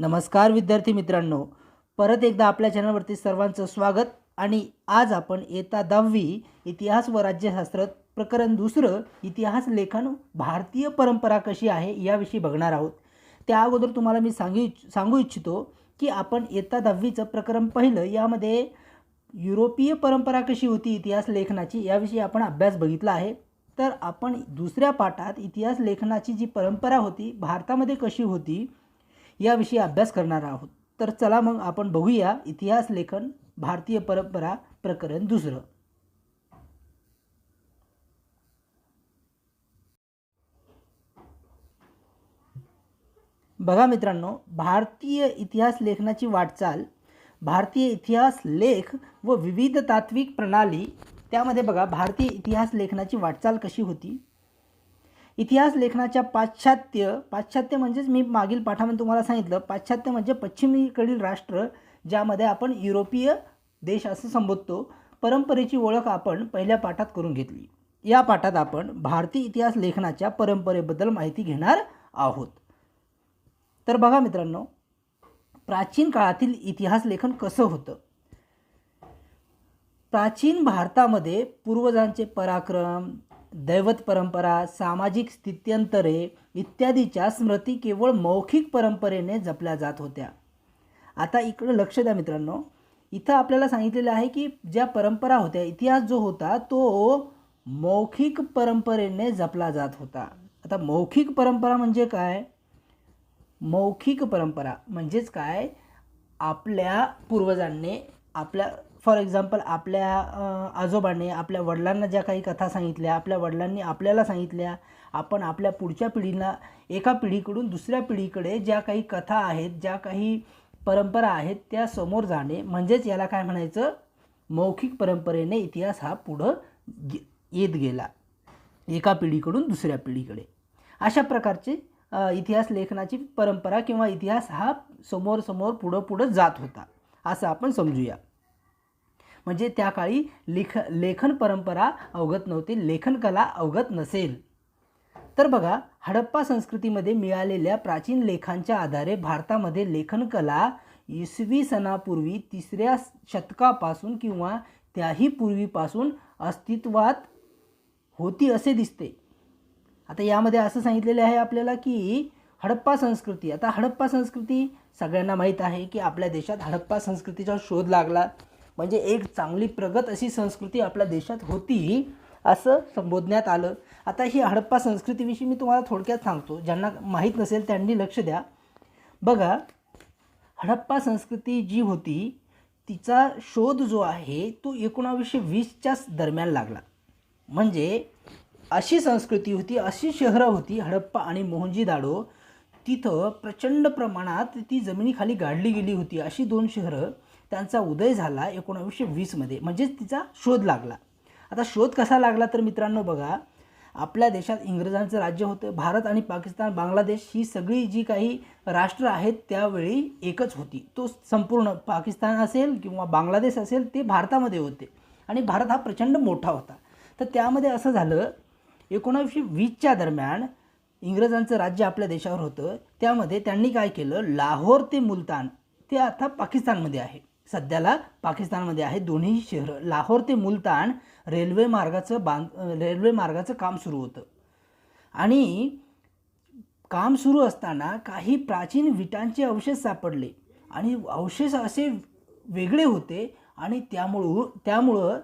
नमस्कार विद्यार्थी मित्रांनो, परत एकदा आपल्या चॅनलवरती सर्वांचं स्वागत. आणि आज आपण इयत्ता 10वी इतिहास व राज्यशास्त्र प्रकरण 2 इतिहास लेखन भारतीय परंपरा कशी आहे याविषयी बघणार आहोत. त्या अगोदर तुम्हाला मी सांगू इच्छितो की आपण इयत्ता 10वीचं प्रकरण पहिलं यामध्ये युरोपीय परंपरा कशी होती इतिहास लेखनाची याविषयी आपण अभ्यास बघितला आहे. तर आपण दुसऱ्या पाठात इतिहास लेखनाची जी परंपरा होती भारतामध्ये कशी होती याविषयी अभ्यास करणार आहोत. तर चला मग आपण बघूया इतिहास लेखन भारतीय परंपरा प्रकरण 2. बघा मित्रांनो, भारतीय इतिहास लेखनाची वाटचाल, भारतीय इतिहास लेख व विविध तात्विक प्रणाली, त्यामध्ये बघा भारतीय इतिहास लेखनाची वाटचाल कशी होती. इतिहास लेखनाच्या पाश्चात्य म्हणजेच मी मागील पाठामध्ये तुम्हाला सांगितलं, पाश्चात्य म्हणजे पश्चिमेकडील राष्ट्र, ज्यामध्ये आपण युरोपीय देश असं संबोधतो. परंपरेची ओळख आपण पहिल्या पाठात करून घेतली. या पाठात आपण भारतीय इतिहास लेखनाच्या परंपरेबद्दल माहिती घेणार आहोत. तर बघा मित्रांनो, प्राचीन काळातील इतिहास लेखन कसं होतं. प्राचीन भारतामध्ये पूर्वजांचे पराक्रम, दैवत परंपरा, सामाजिक स्थित्यंतरे इत्यादीच्या स्मृती केवळ मौखिक परंपरेने जपल्या जात होत्या. आता इकडे लक्ष द्या मित्रांनो, इथं आपल्याला सांगितलेलं आहे की ज्या परंपरा होत्या, इतिहास जो होता तो मौखिक परंपरेने जपला जात होता. आता मौखिक परंपरा म्हणजे काय? मौखिक परंपरा म्हणजेच काय, आपल्या पूर्वजांनी फॉर एक्झाम्पल आपल्या आजोबांनी आपल्या वडिलांना ज्या काही कथा सांगितल्या, आपल्या वडिलांनी आपल्याला सांगितल्या, आपण आपल्या पुढच्या पिढीला एका पिढीकडून दुसऱ्या पिढीकडे ज्या काही कथा आहेत, ज्या काही परंपरा आहेत त्या समोर जाणे, म्हणजेच याला काय म्हणायचं, मौखिक परंपरेने इतिहास हा पुढं येत गेला एका पिढीकडून दुसऱ्या पिढीकडे. अशा प्रकारचे इतिहास लेखनाची परंपरा किंवा इतिहास हा समोर पुढं जात होता असं आपण समजूया. म्हणजे त्या काळी लेखन परंपरा अवगत नव्हती, लेखन कला अवगत नसेल. तर बघा, हडप्पा संस्कृतीमध्ये मिळालेल्या प्राचीन लेखांच्या आधारे भारतामध्ये लेखन कला इसवी सनापूर्वी 3ऱ्या शतकापासून किंवा त्याही पूर्वीपासून अस्तित्वात होती असे दिसते. आता यामध्ये असं सांगितलेले आहे आपल्याला की हडप्पा संस्कृती, आता हडप्पा संस्कृती सगळ्यांना माहीत आहे की आपल्या देशात हडप्पा संस्कृतीचा शोध लागला, म्हणजे एक चांगली प्रगत अशी संस्कृती आपल्या देशात होती असं संबोधण्यात आलं. आता ही हडप्पा संस्कृतीविषयी मी तुम्हाला थोडक्यात सांगतो, ज्यांना माहीत नसेल त्यांनी लक्ष द्या. बघा, हडप्पा संस्कृती जी होती तिचा शोध जो आहे तो 1920च्या दरम्यान लागला. म्हणजे अशी संस्कृती होती, अशी शहरं होती हडप्पा आणि मोहनजोदडो, तिथं प्रचंड प्रमाणात ती जमिनीखाली गाडली गेली होती. अशी 2 शहरं, त्यांचा उदय झाला 1920मध्ये, म्हणजेच तिचा शोध लागला. आता शोध कसा लागला तर मित्रांनो बघा, आपल्या देशात इंग्रजांचं राज्य होतं. भारत आणि पाकिस्तान, बांगलादेश ही सगळी जी काही राष्ट्र आहेत त्यावेळी एकच होती. तो संपूर्ण पाकिस्तान असेल किंवा बांगलादेश असेल ते भारतामध्ये होते आणि भारत हा प्रचंड मोठा होता. तर त्यामध्ये असं झालं, 1920च्या दरम्यान इंग्रजांचं राज्य आपल्या देशावर होतं. त्यामध्ये त्यांनी काय केलं, लाहोर ते मुलतान, ते आता पाकिस्तानमध्ये आहे, सध्याला पाकिस्तानमध्ये आहे दोन्ही शहरं. लाहोर ते मुलतान रेल्वे मार्गाचं काम सुरू होतं आणि काम सुरू असताना काही प्राचीन विटांचे अवशेष सापडले आणि अवशेष असे वेगळे होते आणि त्यामुळं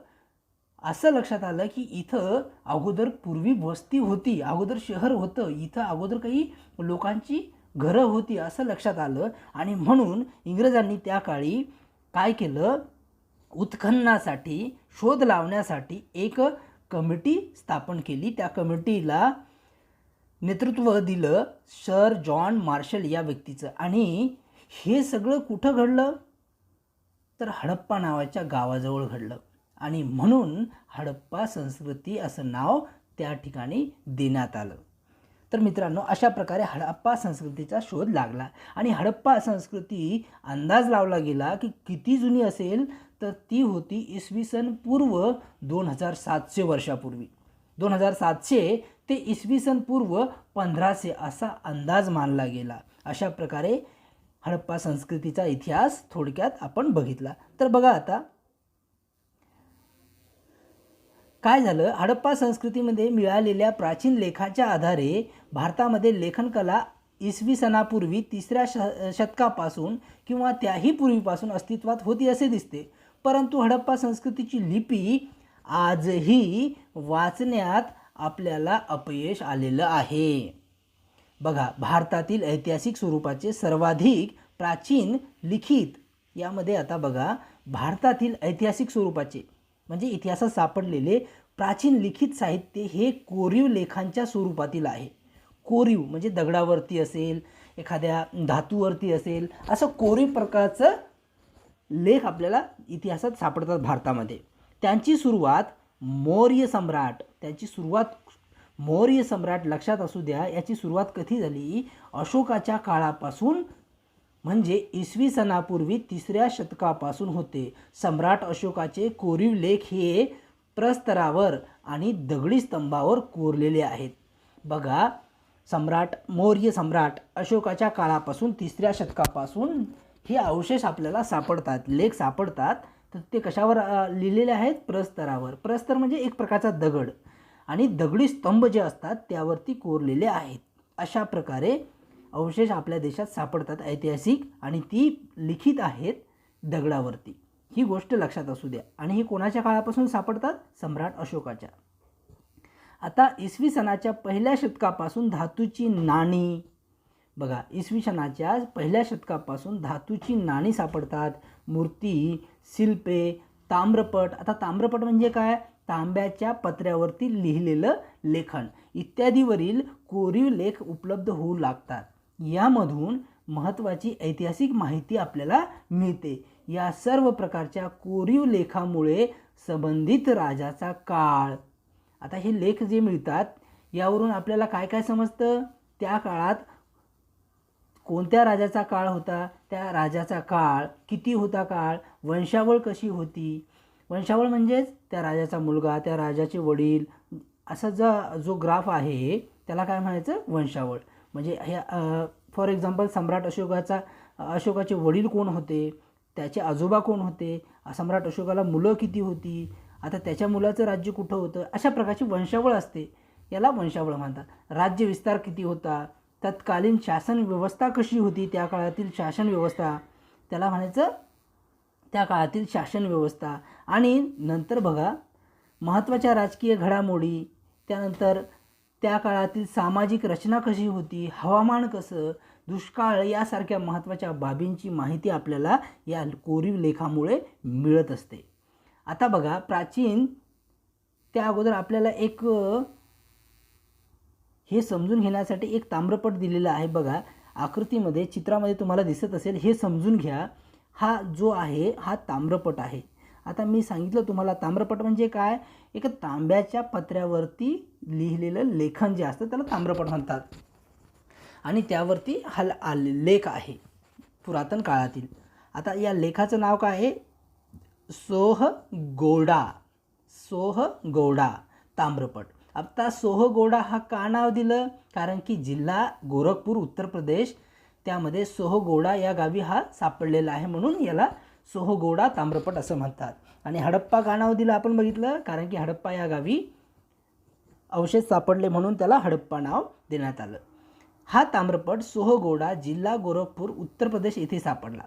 असं लक्षात आलं की इथं अगोदर पूर्वी वस्ती होती, अगोदर शहर होतं, इथं अगोदर काही लोकांची घरं होती असं लक्षात आलं. आणि म्हणून इंग्रजांनी त्या काळी काय केलं, उत्खननासाठी, शोध लावण्यासाठी एक कमिटी स्थापन केली. त्या कमिटीला नेतृत्व दिलं सर जॉन मार्शल या व्यक्तीचं. आणि हे सगळं कुठं घडलं तर हडप्पा नावाच्या गावाजवळ घडलं आणि म्हणून हडप्पा संस्कृती असं नाव त्या ठिकाणी देण्यात आलं. तर मित्रांनो, अशा प्रकारे हडप्पा संस्कृतीचा शोध लागला आणि हडप्पा संस्कृती अंदाज लावला गेला की किती जुनी असेल तर ती होती इसवी सन पूर्व 2700 वर्षापूर्वी. 2700 ते इसवी सन पूर्व 1500 असा अंदाज मानला गेला. अशा प्रकारे हडप्पा संस्कृतीचा इतिहास थोडक्यात आपण बघितला. तर बघा आता काय झालं, हडप्पा संस्कृतीमध्ये मिळालेल्या प्राचीन लेखाच्या आधारे भारतामध्ये लेखनकला इसवी सनापूर्वी 3ऱ्या शतकापासून किंवा त्याही पूर्वीपासून अस्तित्वात होती असे दिसते. परंतु हडप्पा संस्कृतीची लिपी आजही वाचण्यात आपल्याला अपयश आलेलं आहे. बघा, भारतातील ऐतिहासिक स्वरूपाचे सर्वाधिक प्राचीन लिखित, यामध्ये आता बघा भारतातील ऐतिहासिक स्वरूपाचे म्हणजे इतिहासात सापडलेले प्राचीन लिखित साहित्य हे कोरीव लेखांच्या स्वरूपातील आहे. कोरीव म्हणजे दगडावरती असेल, एखाद्या धातूवरती असेल, असं कोरीव प्रकारचं लेख आपल्याला इतिहासात सापडतात भारतामध्ये. त्यांची सुरुवात मौर्य सम्राट लक्षात असू द्या. याची सुरुवात कधी झाली? अशोकाच्या काळापासून, म्हणजे इसवी सनापूर्वी 3ऱ्या शतकापासून होते. सम्राट अशोकाचे कोरीव लेख हे प्रस्तरावर आणि दगडी स्तंभावर कोरलेले आहेत. बघा, मौर्य सम्राट अशोकाच्या काळापासून 3ऱ्या शतकापासून हे अवशेष आपल्याला सापडतात, लेख सापडतात. तर ते कशावर लिहिलेले आहेत? प्रस्तरावर. प्रस्तर म्हणजे एक प्रकारचा दगड आणि दगडी स्तंभ जे असतात त्यावरती कोरलेले आहेत. अशा प्रकारे अवशेष आपल्या देशात सापडतात ऐतिहासिक, आणि ती लिखित आहेत दगडावरती. ही गोष्ट लक्षात असू द्या. आणि ही कोणाच्या काळापासून सापडतात? सम्राट अशोकाच्या. आता इसवी सनाच्या 1ल्या शतकापासून धातूची नाणी, बघा इसवी सनाच्या 1ल्या शतकापासून धातूची नाणी सापडतात. मूर्ती, शिल्पे, ताम्रपट. आता ताम्रपट म्हणजे काय? तांब्याच्या पत्र्यावरती लिहिलेलं लेखन इत्यादीवरील कोरीव लेख उपलब्ध होऊ लागतात. यामधून महत्त्वाची ऐतिहासिक माहिती आपल्याला मिळते. या सर्व प्रकारच्या कोरीव लेखामुळे संबंधित राजाचा काळ, आता हे लेख जे मिळतात यावरून आपल्याला काय काय समजतं? त्या काळात कोणत्या राजाचा काळ होता, त्या राजाचा काळ किती होता, काळ, वंशावळ कशी होती. वंशावळ म्हणजेच त्या राजाचा मुलगा, त्या राजाचे वडील, असा जो ग्राफ आहे त्याला काय म्हणायचं? वंशावळ. म्हणजे हे फॉर एक्झाम्पल सम्राट अशोकाचे वडील कोण होते, त्याचे आजोबा कोण होते, सम्राट अशोकाला मुलं किती होती, आता त्याच्या मुलाचं राज्य कुठं होतं, अशा प्रकारची वंशावळ असते. याला वंशावळ म्हणतात. राज्य विस्तार किती होता, तत्कालीन शासन व्यवस्था कशी होती, त्या काळातील शासन व्यवस्था, त्याला म्हणायचं त्या काळातील शासन व्यवस्था. आणि नंतर बघा महत्त्वाच्या राजकीय घडामोडी, त्यानंतर त्या काळातील सामाजिक रचना कशी होती, हवामान कसं, दुष्काळ, यासारख्या महत्त्वाच्या बाबींची माहिती आपल्याला या कोरीव लेखामुळे मिळत असते. आता बघा प्राचीन, त्या अगोदर आपल्याला एक हे समजून घेण्यासाठी एक ताम्रपट दिलेला आहे. बघा आकृतीमध्ये, चित्रामध्ये तुम्हाला दिसत असेल, हे समजून घ्या. हा जो आहे हा ताम्रपट आहे. आता मी सांगितलं तुम्हाला ताम्रपट म्हणजे काय? एक तांब्याच्या पत्र्यावरती लिहिलेलं लेखन जे असतं त्याला ताम्रपट म्हणतात. आणि त्यावरती हा लेख आहे पुरातन काळातील. आता या लेखाचं नाव काय आहे? सोहगौडा ताम्रपट. आता सोहगौडा हा का नाव दिलं? कारण की जिल्हा गोरखपूर, उत्तर प्रदेश, त्यामध्ये सोहगौडा या गावी हा सापडलेला आहे, म्हणून याला सोहगौडा ताम्रपट असं म्हणतात. आणि हडप्पा का नाव दिलं आपण बघितलं? कारण की हडप्पा या गावी अवशेष सापडले म्हणून त्याला हडप्पा नाव देण्यात आलं. हा ताम्रपट सोहगौडा, जिल्हा गोरखपूर, उत्तर प्रदेश येथे सापडला.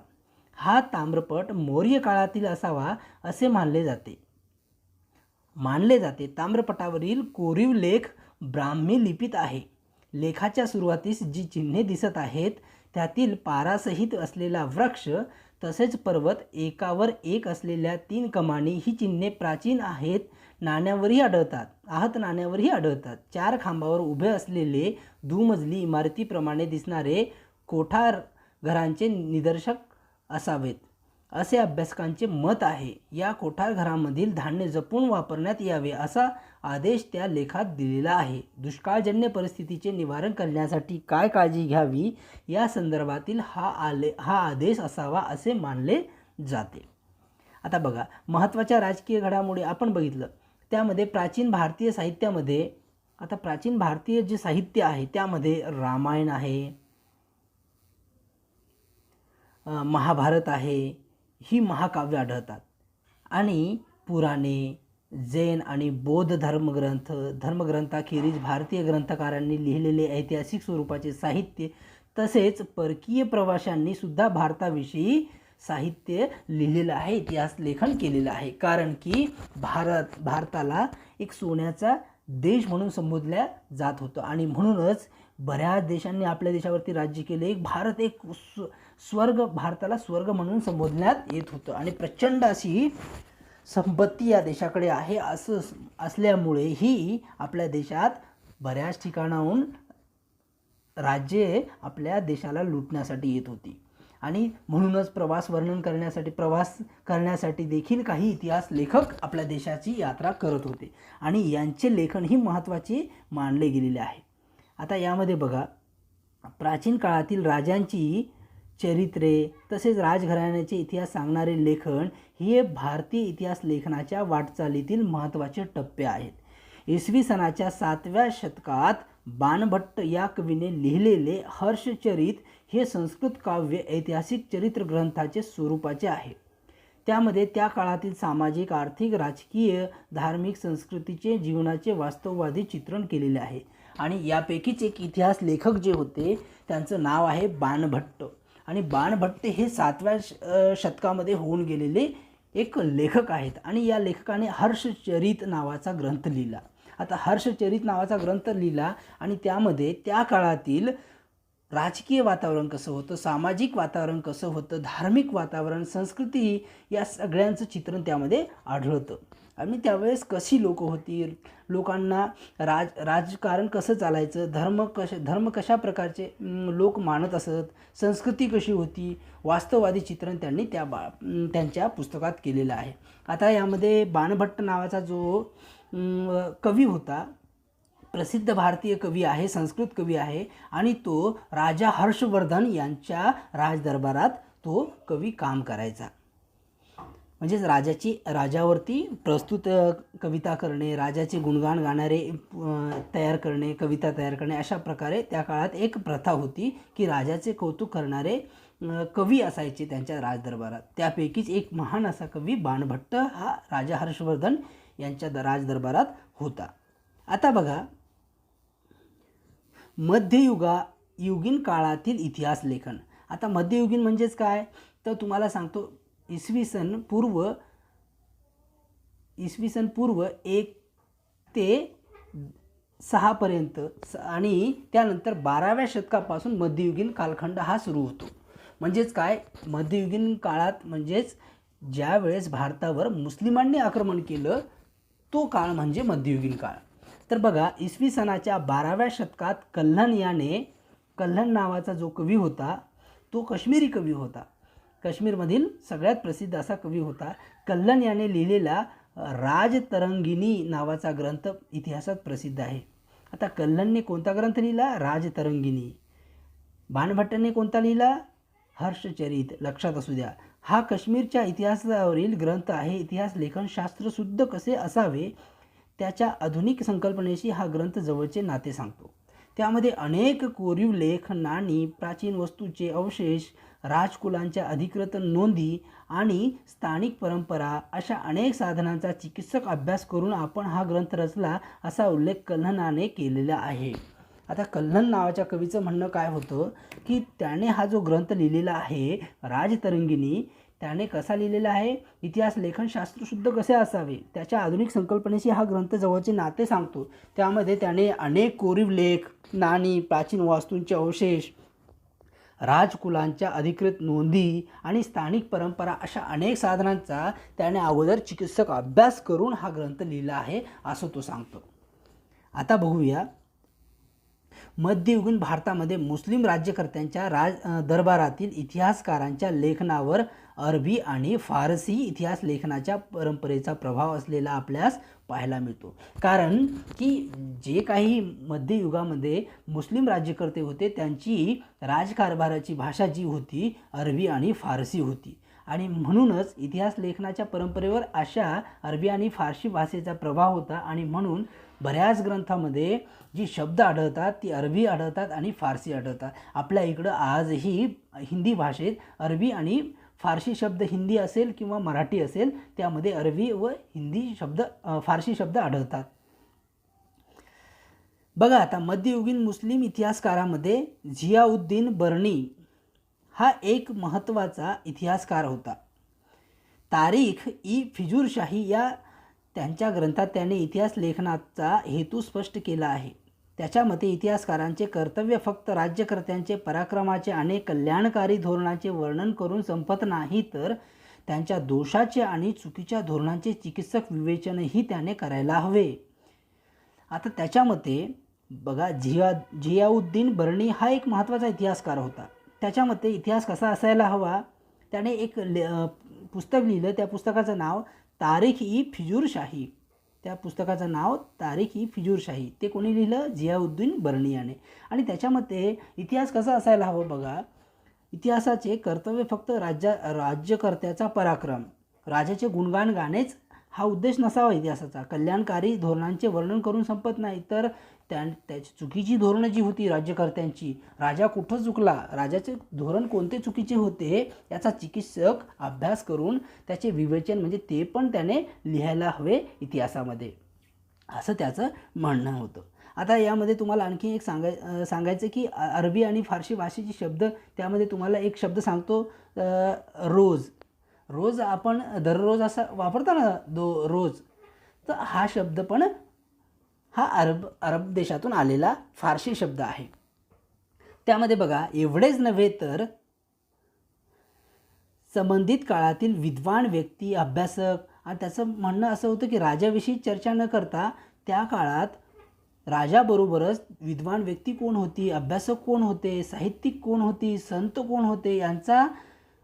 हा ताम्रपट मौर्य काळातील असावा असे मानले जाते. ताम्रपटावरील कोरीव लेख ब्राह्मी लिपीत आहे. लेखाच्या सुरुवातीस जी चिन्हे दिसत आहेत त्यातील पारासहित असलेला वृक्ष तसेच पर्वत, एकावर एक असलेल्या 3 कमानी ही चिन्हे प्राचीन नाण्यावरही आढळतात. 4 खांबावर उभे असलेले दुमजली इमारतीप्रमाणे दिसणारे घरांचे निदर्शक असावेत असे अभ्यासकांचे मत आहे. या कोठारघरामधील धान्य जपून वापरण्यात यावे असा आदेश त्या लेखात दिलेला आहे. दुष्काळजन्य परिस्थितीचे निवारण करण्यासाठी काय काळजी घ्यावी या संदर्भातील हा आदेश असावा असे मानले जाते. आता बघा महत्त्वाच्या राजकीय घडामोडी आपण बघितलं. त्यामध्ये प्राचीन भारतीय साहित्यामध्ये, आता प्राचीन भारतीय जे साहित्य आहे त्यामध्ये रामायण आहे, महाभारत आहे, ही महाकाव्य आढळतात. आणि पुराणे, जैन आणि बौद्ध धर्मग्रंथाखेरीज भारतीय ग्रंथकारांनी लिहिलेले ऐतिहासिक स्वरूपाचे साहित्य तसेच परकीय प्रवाशांनी सुद्धा भारताविषयी साहित्य लिहिलेलं आहे, इतिहास लेखन केलेलं आहे. कारण की भारताला एक सोन्याचा देश म्हणून संबोधल्या जात होतं आणि म्हणूनच बऱ्याच देशांनी आपल्या देशावरती राज्य केले. भारत एक स्वर्ग, भारताला स्वर्ग म्हणून संबोधण्यात येत होतं आणि प्रचंड अशी संपत्ती या देशाकडे आहे असं असल्यामुळे ही आपल्या देशात बऱ्याच ठिकाणाहून राज्ये आपल्या देशाला लुटण्यासाठी येत होती. आणि म्हणूनच प्रवास करण्यासाठी देखील काही इतिहास लेखक आपल्या देशाची यात्रा करत होते आणि यांचे लेखन ही महत्त्वाचे मानले गेलेले आहे. आता यामध्ये बघा, प्राचीन काळातील राजांची चरित्रे तसेच राजघराण्याचे इतिहास सांगणारे लेखन हे भारतीय इतिहास लेखनाच्या वाटचालीतील महत्त्वाचे टप्पे आहेत. इसवी सनाच्या 7व्या शतकात बाणभट्ट या कवीने लिहिलेले हर्षचरित हे संस्कृत काव्य ऐतिहासिक चरित्र ग्रंथाचे स्वरूपाचे आहे. त्यामध्ये त्या काळातील सामाजिक, आर्थिक, राजकीय, धार्मिक, संस्कृतीचे, जीवनाचे वास्तववादी चित्रण केलेले आहे. आणि यापैकीच एक इतिहास लेखक जे होते त्यांचं नाव आहे बाणभट्ट. आणि बाणभट्ट हे 7व्या शतकामध्ये होऊन गेलेले एक लेखक आहेत आणि या लेखकाने हर्षचरित नावाचा ग्रंथ लिहिला. आता हर्षचरित नावाचा ग्रंथ लिहिला आणि त्यामध्ये त्या काळातील राजकीय वातावरण कसं होतं, सामाजिक वातावरण कसं होतं, धार्मिक वातावरण, संस्कृती या सगळ्यांचं चित्रण त्यामध्ये आढळतं. आणि त्यावेळेस कशी लोक होती, लोकांना राजकारण कसं चालायचं, धर्म कशा प्रकारचे लोक मानत असत, संस्कृती कशी होती, वास्तववादी चित्रण त्यांनी त्यांच्या पुस्तकात केलेलं आहे. आता यामध्ये बाणभट्ट नावाचा जो कवी होता, प्रसिद्ध भारतीय कवी आहे, संस्कृत कवी आहे आणि तो राजा हर्षवर्धन यांच्या राजदरबारात तो कवी काम करायचा. म्हणजेच राजावरती प्रस्तुत कविता करणे, राजाचे गुणगान गाणारे तयार करणे, कविता तयार करणे, अशा प्रकारे त्या काळात एक प्रथा होती की राजाचे कौतुक करणारे कवी असायचे त्यांच्या राजदरबारात. त्यापैकीच एक महान असा कवी बाणभट्ट हा राजा हर्षवर्धन यांच्या राजदरबारात होता. आता बघा, मध्ययुगीन काळातील इतिहास लेखन. आता मध्ययुगीन म्हणजेच काय तर तुम्हाला सांगतो, इसवी सन पूर्व 1 ते 6 पर्यंत आणि त्यानंतर 12व्या शतकापासून मध्ययुगीन कालखंड हा सुरू होतो. म्हणजेच काय, मध्ययुगीन काळात म्हणजेच ज्या वेळेस भारतावर मुस्लिमांनी आक्रमण केलं तो काळ म्हणजे मध्ययुगीन काळ. तर बघा, इसवी सनाच्या 12व्या शतकात कल्हण नावाचा जो कवी होता तो काश्मीरी कवी होता. काश्मीरमधील सगळ्यात प्रसिद्ध असा कवी होता. कल्हण याने लिहिलेला राजतरंगिणी नावाचा ग्रंथ इतिहासात प्रसिद्ध आहे. आता कल्हणने कोणता ग्रंथ लिहिला? राजतरंगिणी. बाणभट्टने कोणता लिहिला? हर्षचरित. लक्षात असू द्या, हा काश्मीरच्या इतिहासावरील ग्रंथ आहे. इतिहास लेखन शास्त्र शुद्ध कसे असावे त्याच्या आधुनिक संकल्पनेशी हा ग्रंथ जवळचे नाते सांगतो. त्यामध्ये अनेक कोरीव लेख, नाणी, प्राचीन वस्तूचे अवशेष, राजकुलांच्या अधिकृत नोंदी आणि स्थानिक परंपरा अशा अनेक साधनांचा चिकित्सक अभ्यास करून आपण हा ग्रंथ रचला असा उल्लेख कल्हणाने केलेला आहे. आता कल्हण नावाच्या कवीचं म्हणणं काय होतं की त्याने हा जो ग्रंथ लिहिलेला आहे राजतरंगिणी, त्याने कसा लिहिलेला आहे? इतिहास लेखन शास्त्रशुद्ध कसे असावे त्याच्या आधुनिक संकल्पनेशी हा ग्रंथ जवळचे नाते सांगतो. त्यामध्ये त्याने अनेक कोरीव लेख, नाणी, प्राचीन वास्तूंचे अवशेष, राजकुलांच्या अधिकृत नोंदी आणि स्थानिक परंपरा अशा अनेक साधनांचा त्याने अगोदर चिकित्सक अभ्यास करून हा ग्रंथ लिहिला आहे असं तो सांगतो. आता बघूया, मध्ययुगीन भारतामध्ये मुस्लिम राज्यकर्त्यांच्या दरबारातील इतिहासकारांच्या लेखनावर अरबी आणि फारसी इतिहास लेखनाच्या परंपरेचा प्रभाव असलेला आपल्यास पाहायला मिळतो. कारण की जे काही मध्ययुगामध्ये मुस्लिम राज्यकर्ते होते त्यांची राजकारभाराची भाषा जी होती अरबी आणि फारसी होती आणि म्हणूनच इतिहास लेखनाच्या परंपरेवर अशा अरबी आणि फारसी भाषेचा प्रभाव होता आणि म्हणून बऱ्याच ग्रंथामध्ये जी शब्द आढळतात ती अरबी आढळतात आणि फारसी आढळतात. आपल्या इकडं आजही हिंदी भाषेत अरबी आणि फारसी शब्द, हिंदी असेल किंवा मराठी असेल त्यामध्ये अरबी व हिंदी शब्द फारसी शब्द आढळतात. बघा आता मध्ययुगीन मुस्लिम इतिहासकारामध्ये झियाउद्दीन बर्नी हा एक महत्त्वाचा इतिहासकार होता. तारीख ई फिजूरशाही या त्यांच्या ग्रंथात त्याने इतिहास लेखनाचा हेतू स्पष्ट केला आहे. त्याच्या मते इतिहासकारांचे कर्तव्य फक्त राज्यकर्त्यांचे पराक्रमाचे आणि कल्याणकारी धोरणाचे वर्णन करून संपत नाही, तर त्यांच्या दोषाचे आणि चुकीच्या धोरणांचे चिकित्सक विवेचनही त्याने करायला हवे. आता त्याच्या मते बघा झियाउद्दीन बर्नी हा एक महत्त्वाचा इतिहासकार होता. त्याच्या मते इतिहास कसा असायला हवा, त्याने एक पुस्तक लिहिलं. त्या पुस्तकाचं नाव तारीख ई फिजूरशाही. त्या पुस्तकाचं नाव तारीख ई फिजूरशाही. ते कोणी लिहिलं? झियाउद्दीन बर्नी याने. आणि त्याच्या मते इतिहास कसा असायला हवं बघा, इतिहासाचे कर्तव्य फक्त राज्यकर्त्याचा पराक्रम, राजाचे गुणगान गाणेच हा उद्देश नसावा इतिहासाचा. कल्याणकारी धोरणांचे वर्णन करून संपत नाही, तर त्याची चुकीची धोरणं जी होती राज्यकर्त्यांची, राजा कुठं चुकला, राजाचे धोरण कोणते चुकीचे होते याचा चिकित्सक अभ्यास करून त्याचे विवेचन म्हणजे ते पण त्याने लिहायला हवे इतिहासामध्ये, असं त्याचं म्हणणं होतं. आता यामध्ये तुम्हाला आणखी एक सांगायचं की अरबी आणि फारसी भाषेचे शब्द, त्यामध्ये तुम्हाला एक शब्द सांगतो, रोज आपण दररोज असा वापरतो ना, रोज, तर हा शब्द पण हा अरब देशातून आलेला फारसी शब्द आहे. त्यामध्ये बघा एवढेच नव्हे तर संबंधित काळातील विद्वान व्यक्ती, अभ्यासक, आणि त्याचं म्हणणं असं होतं की राजाविषयी चर्चा न करता त्या काळात राजाबरोबरच विद्वान व्यक्ती कोण होती, अभ्यासक कोण होते, साहित्यिक कोण होती, संत कोण होते यांचा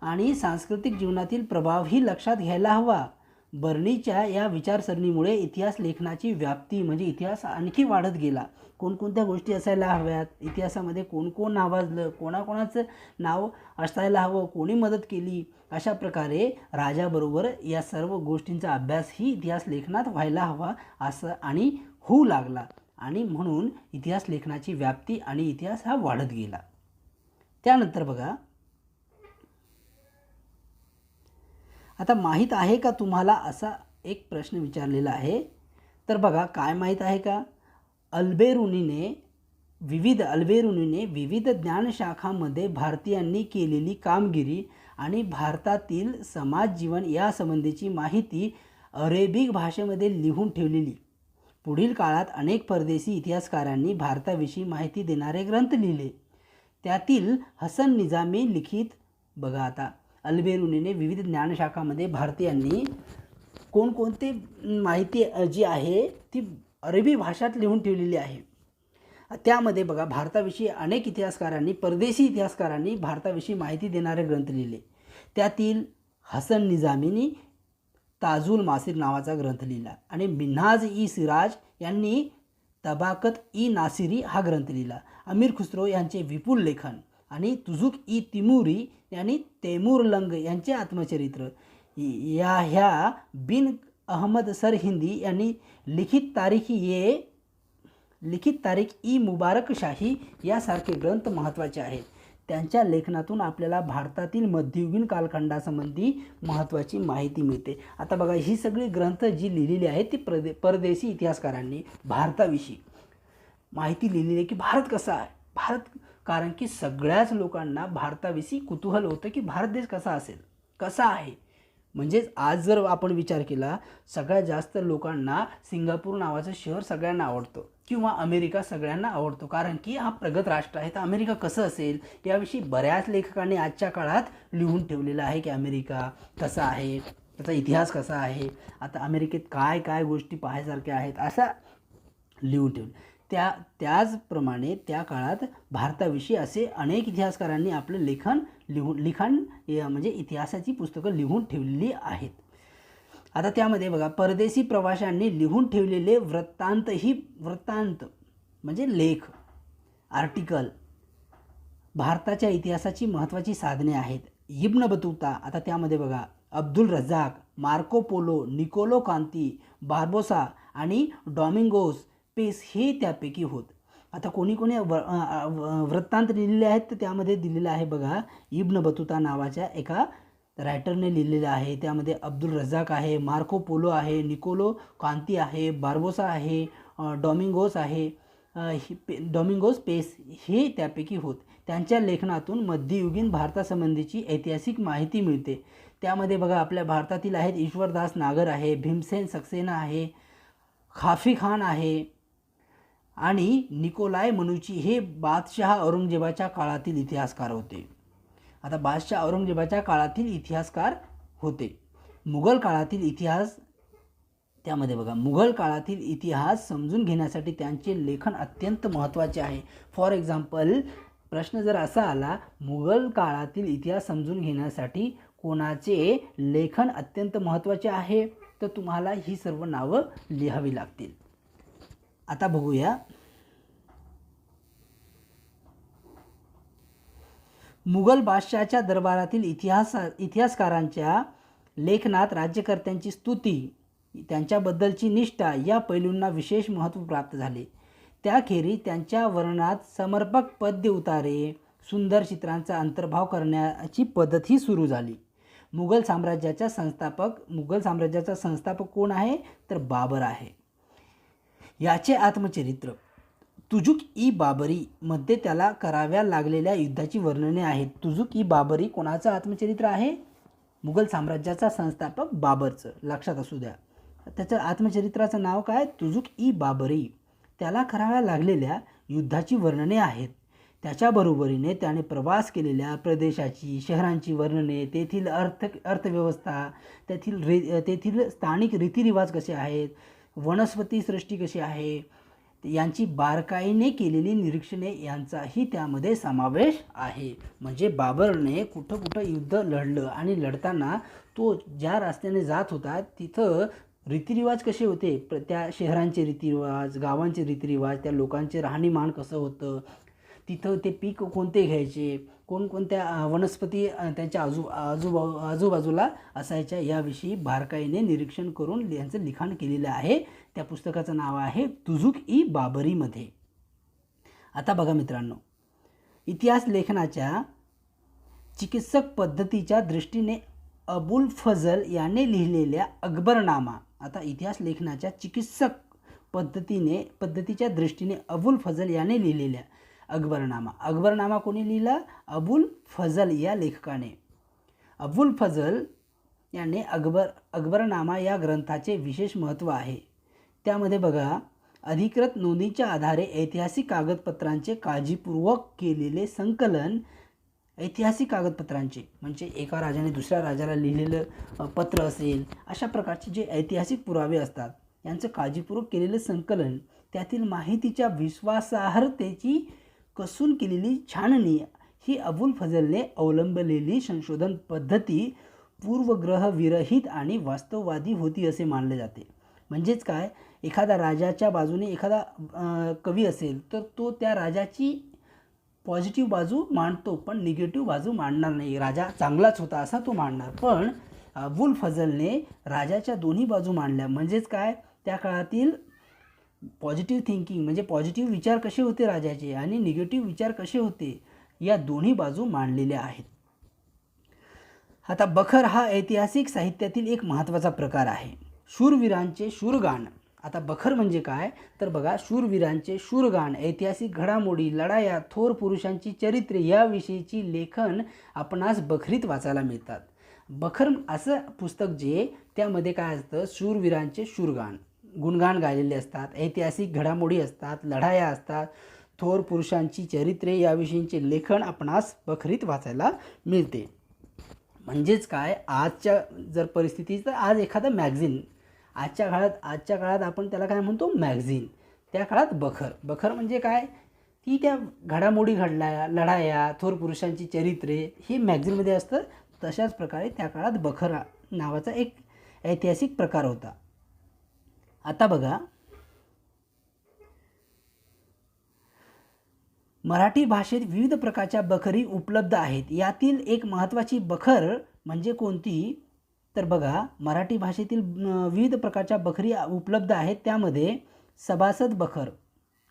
आणि सांस्कृतिक जीवनातील प्रभावही लक्षात घ्यायला हवा. बर्नीच्या या विचारसरणीमुळे इतिहास लेखनाची व्याप्ती म्हणजे इतिहास आणखी वाढत गेला. कोणकोणत्या गोष्टी असायला हव्यात, इतिहासामध्ये कोण कोण नावाजलं, कोणाकोणाचं नाव असायला हवं, कोणी मदत केली, अशा प्रकारे राजाबरोबर या सर्व गोष्टींचा अभ्यासही इतिहास लेखनात व्हायला हवा असं आणि होऊ लागला. आणि म्हणून इतिहास लेखनाची व्याप्ती आणि इतिहास हा वाढत गेला. त्यानंतर बघा आता माहीत आहे का तुम्हाला असा एक प्रश्न विचारलेला आहे. तर बघा काय माहीत आहे का, अल्बेरुनीने विविध ज्ञानशाखांमध्ये भारतीयांनी केलेली कामगिरी आणि भारतातील समाज जीवन यासंबंधीची माहिती अरेबिक भाषेमध्ये लिहून ठेवलेली. पुढील काळात अनेक परदेशी इतिहासकारांनी भारताविषयी माहिती देणारे ग्रंथ लिहिले. त्यातील हसन निजामी लिखित बघा आता अल्बेरुनीने विविध ज्ञानशाखांमध्ये भारतीयांनी कोणकोणते माहिती जी आहे ती अरबी भाषेत लिहून ठेवलेली आहे. त्यामध्ये बघा भारताविषयी अनेक इतिहासकारांनी, परदेशी इतिहासकारांनी भारताविषयी माहिती देणारे ग्रंथ लिहिले. त्यातील हसन निजामीनी ताजुल मासिर नावाचा ग्रंथ लिहिला आणि मिन्हाज ई सिराज यांनी तबाकत ई नासिरी हा ग्रंथ लिहिला. अमीर खुसरो यांचे विपुल लेखन आणि तुझुक ई तिमुरी यांनी तैमूरलंग यांचे आत्मचरित्र, ह्या बिन अहमद सरहिंदी यांनी लिखित तारीख ई मुबारक शाही यासारखे ग्रंथ महत्त्वाचे आहेत. त्यांच्या लेखनातून आपल्याला भारतातील मध्ययुगीन कालखंडासंबंधी महत्त्वाची माहिती मिळते. आता बघा ही सगळी ग्रंथ जी लिहिलेली आहेत ती परदेशी इतिहासकारांनी भारताविषयी माहिती लिहिलेली आहे की भारत कसा आहे. कारण की सगळ्याच लोकांना भारताविषयी कुतूहल होतं की भारत देश कसा आहे. म्हणजेच आज जर आपण विचार केला, सगळ्यात जास्त लोकांना सिंगापूर नावाचं शहर सगळ्यांना आवडतं किंवा अमेरिका सगळ्यांना आवडतो, कारण की हा प्रगत राष्ट्र आहे. तर अमेरिका कसं असेल याविषयी बऱ्याच लेखकांनी आजच्या काळात लिहून ठेवलेलं आहे की अमेरिका कसा आहे, त्याचा इतिहास कसा आहे, आता अमेरिकेत काय काय गोष्टी पाहायसारख्या आहेत असा लिहून ठेवलं. त्याचप्रमाणे त्या काळात भारताविषयी असे अनेक इतिहासकारांनी आपलं लिखाण म्हणजे इतिहासाची पुस्तकं लिहून ठेवलेली आहेत. आता त्यामध्ये बघा परदेशी प्रवाशांनी लिहून ठेवलेले वृत्तांत म्हणजे लेख, आर्टिकल भारताच्या इतिहासाची महत्त्वाची साधने आहेत. इब्न बतूता, आता त्यामध्ये बघा Abdul Razzaq, Marco Polo, Niccolo Conti, Barbosa आणि डॉमिंगोस पेस हे त्यापैकी होत. आता कोणी कोणी वृत्तांत लिहिलेले आहेत तर त्यामध्ये दिलेलं आहे बघा, इब्न बतुता नावाच्या एका रायटरने लिहिलेलं आहे. त्यामध्ये अब्दुल रझाक आहे, मार्को पोलो आहे, निकोलो कांती आहे, बार्बोसा आहे, डॉमिंगोस आहे, डॉमिंगोस पेस हे त्यापैकी होत. त्यांच्या लेखनातून मध्ययुगीन भारतासंबंधीची ऐतिहासिक माहिती मिळते. त्यामध्ये बघा आपल्या भारतातील आहेत ईश्वरदास नागर आहे, भीमसेन सक्सेना आहे, खाफी खान आहे आणि निकोलाय मनुची हे बादशहा औरंगजेबाच्या काळातील इतिहासकार होते. आता बादशाह औरंगजेबाच्या काळातील इतिहासकार होते. मुघल काळातील इतिहास, त्यामध्ये बघा मुघल काळातील इतिहास समजून घेण्यासाठी त्यांचे लेखन अत्यंत महत्त्वाचे आहे. फॉर एक्झाम्पल प्रश्न जर असा आला, मुघल काळातील इतिहास समजून घेण्यासाठी कोणाचे लेखन अत्यंत महत्त्वाचे आहे, तर तुम्हाला ही सर्व नावं लिहावी लागतील. आता बघूया मुघल बादशहाच्या दरबारातील इतिहासकारांच्या लेखनात राज्यकर्त्यांची स्तुती, त्यांच्याबद्दलची निष्ठा या पैलूंना विशेष महत्त्व प्राप्त झाले. त्याखेरीज त्यांच्या वर्णनात समर्पक पद्य उतारे, सुंदर चित्रांचा अंतर्भाव करण्याची पद्धतही सुरू झाली. मुघल साम्राज्याचा संस्थापक कोण आहे, तर बाबर आहे. याचे आत्मचरित्र तुजुक ई बाबरी मध्ये त्याला कराव्या लागलेल्या युद्धाची वर्णने आहेत. तुजुक ई बाबरी कोणाचं आत्मचरित्र आहे, मुघल साम्राज्याचा संस्थापक बाबरचं, लक्षात असू द्या. त्याचं आत्मचरित्राचं नाव काय, तुजुक ई बाबरी. त्याला कराव्या लागलेल्या युद्धाची वर्णने आहेत. त्याच्याबरोबरीने त्याने प्रवास केलेल्या प्रदेशाची, शहरांची वर्णने, तेथील अर्थव्यवस्था, तेथील स्थानिक रीतिरिवाज कसे आहेत, वनस्पती सृष्टी कशी आहे, यांची बारकाईने केलेली निरीक्षणे यांचाही त्यामध्ये समावेश आहे. म्हणजे बाबरने कुठं कुठं युद्ध लढलं आणि लढताना तो ज्या रस्त्याने जात होता तिथं रीतिरिवाज कसे होते, त्या शहरांचे रीतिरिवाज, गावांचे रीतिरिवाज, त्या लोकांचे राहणीमान कसं होतं, तिथं ते पीक कोणते घ्यायचे, कोणकोणत्या वनस्पती त्यांच्या आजूबाजूला असायच्या, याविषयी बारकाईने निरीक्षण करून यांचं लिखाण केलेलं आहे. त्या पुस्तकाचं नाव आहे तुजुक ई बाबरीमध्ये. आता बघा मित्रांनो, इतिहास लेखनाच्या चिकित्सक पद्धतीच्या दृष्टीने अबुल फजल याने लिहिलेल्या अकबरनामा. आता इतिहास लेखनाच्या चिकित्सक पद्धतीच्या दृष्टीने अबुल फजल याने लिहिलेल्या अकबरनामा कोणी लिहिला, अबुल फजल या लेखकाने. अबुल फजल याने अकबरनामा या ग्रंथाचे विशेष महत्त्व आहे. त्यामध्ये बघा अधिकृत नोंदीच्या आधारे ऐतिहासिक कागदपत्रांचे काळजीपूर्वक केलेले संकलन, ऐतिहासिक कागदपत्रांचे म्हणजे एका राजाने दुसऱ्या राजाला लिहिलेलं पत्र असेल, अशा प्रकारचे जे ऐतिहासिक पुरावे असतात यांचं काळजीपूर्वक केलेलं संकलन, त्यातील माहितीच्या विश्वासार्हतेची कसून केलेली छाननी ही अबुल फजलने अवलंबलेली संशोधन पद्धती पूर्वग्रहविरहित आणि वास्तववादी होती असे मानले जाते. म्हणजेच काय, एखादा राजाच्या बाजूने एखादा कवी असेल तर तो त्या राजाची पॉझिटिव्ह बाजू मांडतो पण निगेटिव्ह बाजू मांडणार नाही. राजा चांगलाच होता असा तो मांडणार. पण अबुल फजलने राजाच्या दोन्ही बाजू मांडल्या. म्हणजेच काय, त्या काळातील पॉझिटिव्ह थिंकिंग म्हणजे पॉझिटिव्ह विचार कसे होते राजाचे आणि निगेटिव्ह विचार कसे होते, या दोन्ही बाजू मांडलेल्या आहेत. आता बखर हा ऐतिहासिक साहित्यातील एक महत्त्वाचा प्रकार आहे. शूरवीरांचे शूरगान. आता बखर म्हणजे काय, तर बघा शूरवीरांचे शूरगान, ऐतिहासिक घडामोडी, लढाया, थोर पुरुषांची चरित्रे याविषयीची लेखन आपणास बखरीत वाचायला मिळतात. बखर असं पुस्तक जे त्यामध्ये काय असतं, शूरवीरांचे शूरगान, गुणगान गायलेले असतात, ऐतिहासिक घडामोडी असतात, लढाया असतात, थोर पुरुषांची चरित्रे याविषयीचे लेखन आपणास बखरीत वाचायला मिळते. म्हणजेच काय, आजच्या जर परिस्थितीत तर आज एखादा मॅगझिन, आजच्या काळात आपण त्याला काय म्हणतो, मॅगझिन. त्या काळात बखर म्हणजे काय, ती त्या घडामोडी घडल्या, लढाया, थोर पुरुषांची चरित्रे हे मॅगझिनमध्ये असतं. तशाच प्रकारे त्या काळात बखर नावाचा एक ऐतिहासिक प्रकार होता. आता बघा मराठी भाषेत विविध प्रकारच्या बखरी उपलब्ध आहेत. यातील एक महत्त्वाची बखर म्हणजे कोणती, तर बघा मराठी भाषेतील विविध प्रकारच्या बखरी उपलब्ध आहेत. त्यामध्ये सभासद बखर.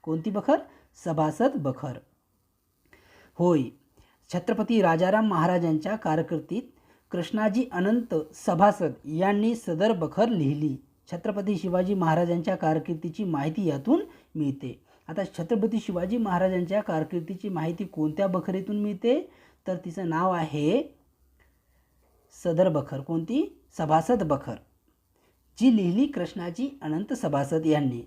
कोणती बखर? सभासद बखर. होय, छत्रपती राजाराम महाराजांच्या कारकिर्दीत कृष्णाजी अनंत सभासद यांनी सदर बखर लिहिली. छत्रपती शिवाजी महाराजांच्या कारकिर्दीची माहिती यातून मिळते. आता छत्रपती शिवाजी महाराजांच्या कारकिर्दीची माहिती कोणत्या बखरीतून मिळते? तर तिचं नाव आहे सदर बखर. कोणती? सभासद बखर, जी लिहिली कृष्णाजी अनंत सभासद यांनी.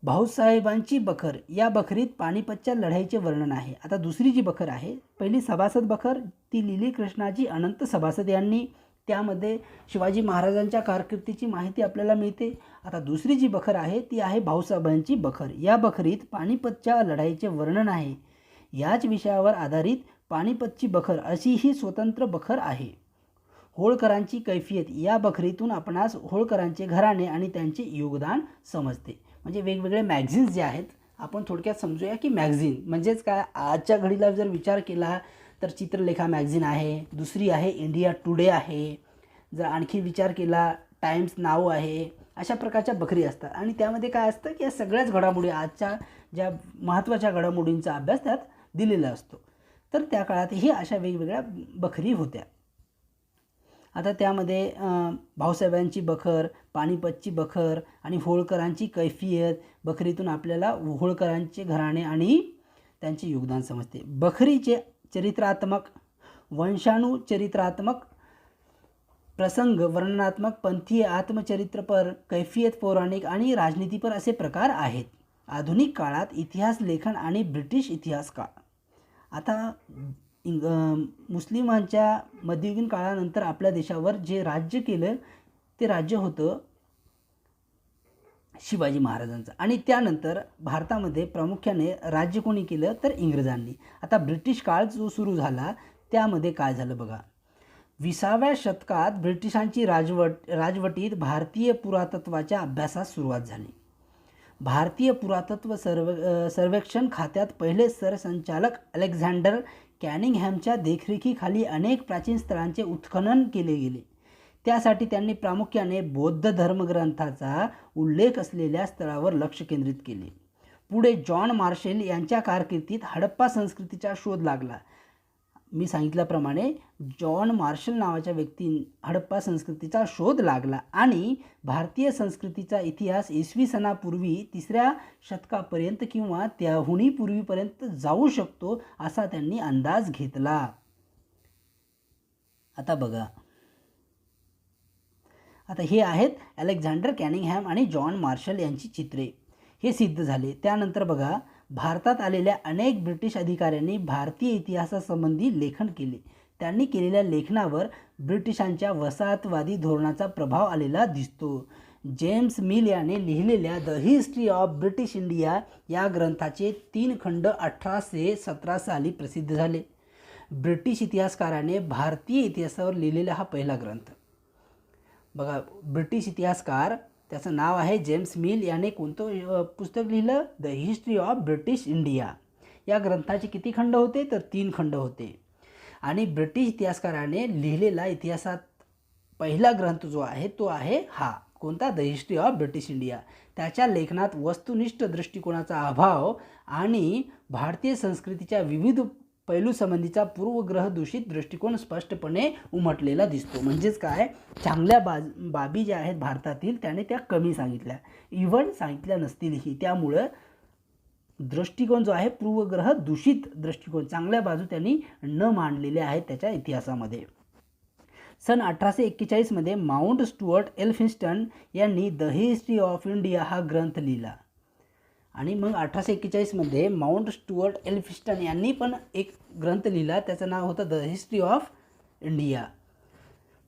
भाऊसाहेबांची बखर या बखरीत पानिपतच्या लढाईचे वर्णन आहे. आता दुसरी जी बखर आहे, पहिली सभासद बखर, ती लिहिली कृष्णाजी अनंत सभासद यांनी. त्यामध्ये शिवाजी महाराजांच्या कारकिर्दीची माहिती आपल्याला मिळते. आता दुसरी जी बखर आहे ती आहे भाऊसाहेबांची बखर. या बखरीत पानिपतच्या लढाईचे वर्णन आहे. याच विषयावर आधारित पानिपतची बखर अशी ही स्वतंत्र बखर आहे. होळकरांची कैफियत या बखरीतून आपणास होळकरांचे घराणे आणि त्यांचे योगदान समजते. म्हणजे वेगवेगळे मॅगझिन्स जे आहेत, आपण थोडक्यात समजूया की मॅगझिन म्हणजेच काय. आजच्या घडीला जर विचार केला तर चित्रलेखा मॅगझिन आहे, दुसरी आहे इंडिया टुडे आहे, जर आणखी विचार केला टाइम्स नाऊ आहे. अशा प्रकारच्या बखरी असतात आणि त्यामध्ये काय असतं की या सगळ्याच घडामोडी, आजच्या ज्या महत्त्वाच्या घडामोडींचा अभ्यास त्यात दिलेला असतो. तर त्या काळातही अशा वेगवेगळ्या बखरी होत्या. आता त्यामध्ये भाऊसाहेबांची बखर, पानिपतची बखर आणि होळकरांची कैफियत, बखरीतून आपल्याला होळकरांचे घराणे आणि त्यांचे योगदान समजते. बखरीचे चरित्रात्मक, वंशानुचरित्रात्मक, प्रसंग वर्णनात्मक, पंथीय, आत्मचरित्रपर, कैफियत, पौराणिक आणि राजनीतीपर असे प्रकार आहेत. आधुनिक काळात इतिहास लेखन आणि ब्रिटिश इतिहास काळ. आता मुस्लिमांच्या मध्ययुगीन काळानंतर आपल्या देशावर जे राज्य केलं ते राज्य होतं शिवाजी महाराजांचं. आणि त्यानंतर भारतामध्ये प्रामुख्याने राज्य कोणी केलं तर इंग्रजांनी. आता ब्रिटिश काळ जो सुरू झाला त्यामध्ये काय झालं बघा. 20व्या शतकात ब्रिटिशांची राजवटीत भारतीय पुरातत्वाच्या अभ्यासास सुरुवात झाली. भारतीय पुरातत्व सर्वेक्षण खात्यात पहिले सरसंचालक अलेक्झांडर कॅनिंगहॅमच्या देखरेखीखाली अनेक प्राचीन स्थळांचे उत्खनन केले गेले. त्यासाठी त्यांनी प्रामुख्याने बौद्ध धर्मग्रंथाचा उल्लेख असलेल्या स्थळावर लक्ष केंद्रित केले. पुढे जॉन मार्शल यांच्या कारकिर्दीत हडप्पा संस्कृतीचा शोध लागला. मी सांगितल्याप्रमाणे जॉन मार्शल नावाच्या व्यक्तीने हडप्पा संस्कृतीचा शोध लागला आणि भारतीय संस्कृतीचा इतिहास इसवी सनापूर्वी 3ऱ्या शतकापर्यंत किंवा त्याहूनही पूर्वीपर्यंत जाऊ शकतो असा त्यांनी अंदाज घेतला. आता बघा, आता हे आहेत अलेक्झांडर कॅनिंगहॅम आणि जॉन मार्शल यांची चित्रे. हे सिद्ध झाले. त्यानंतर बघा, भारतात आलेल्या अनेक ब्रिटिश अधिकाऱ्यांनी भारतीय इतिहासासंबंधी लेखन केले. त्यांनी केलेल्या लेखनावर ब्रिटिशांच्या वसाहतवादी धोरणाचा प्रभाव आलेला दिसतो. जेम्स मिल याने लिहिलेल्या the history of British India या ग्रंथाचे 3 खंड 1817 साली प्रसिद्ध झाले. ब्रिटिश इतिहासकाराने भारतीय इतिहासावर लिहिलेला हा पहिला ग्रंथ. बघा, ब्रिटिश इतिहासकार, त्याचं नाव आहे जेम्स मिल, याने कोणतं पुस्तक लिहिलं? The history of British India. या ग्रंथाचे किती खंड होते तर 3 खंड होते. आणि ब्रिटिश इतिहासकाराने लिहिलेला इतिहासात पहिला ग्रंथ जो आहे तो आहे हा कोणता? The history of British India. त्याच्या लेखनात वस्तुनिष्ठ दृष्टिकोनाचा अभाव आणि भारतीय संस्कृतीच्या विविध पैलूसंबंधीचा पूर्वग्रह दूषित दृष्टिकोन स्पष्टपणे उमटलेला दिसतो. म्हणजेच काय, चांगल्या बाबी ज्या आहेत भारतातील त्याने त्या कमी सांगितल्या, इव्हन सांगितल्या नसतीलही. त्यामुळं दृष्टिकोन जो आहे पूर्वग्रह दूषित दृष्टिकोन, चांगल्या बाजू त्यांनी न मांडलेल्या आहेत त्याच्या इतिहासामध्ये. सन 1841 माउंट स्टुअर्ट एल्फिन्स्टन यांनी द हिस्ट्री ऑफ इंडिया हा ग्रंथ लिहिला. आणि मग 1841 माउंट स्टुअर्ट एल्फिन्स्टन यांनी पण एक ग्रंथ लिहिला, त्याचं नाव होतं the history of India.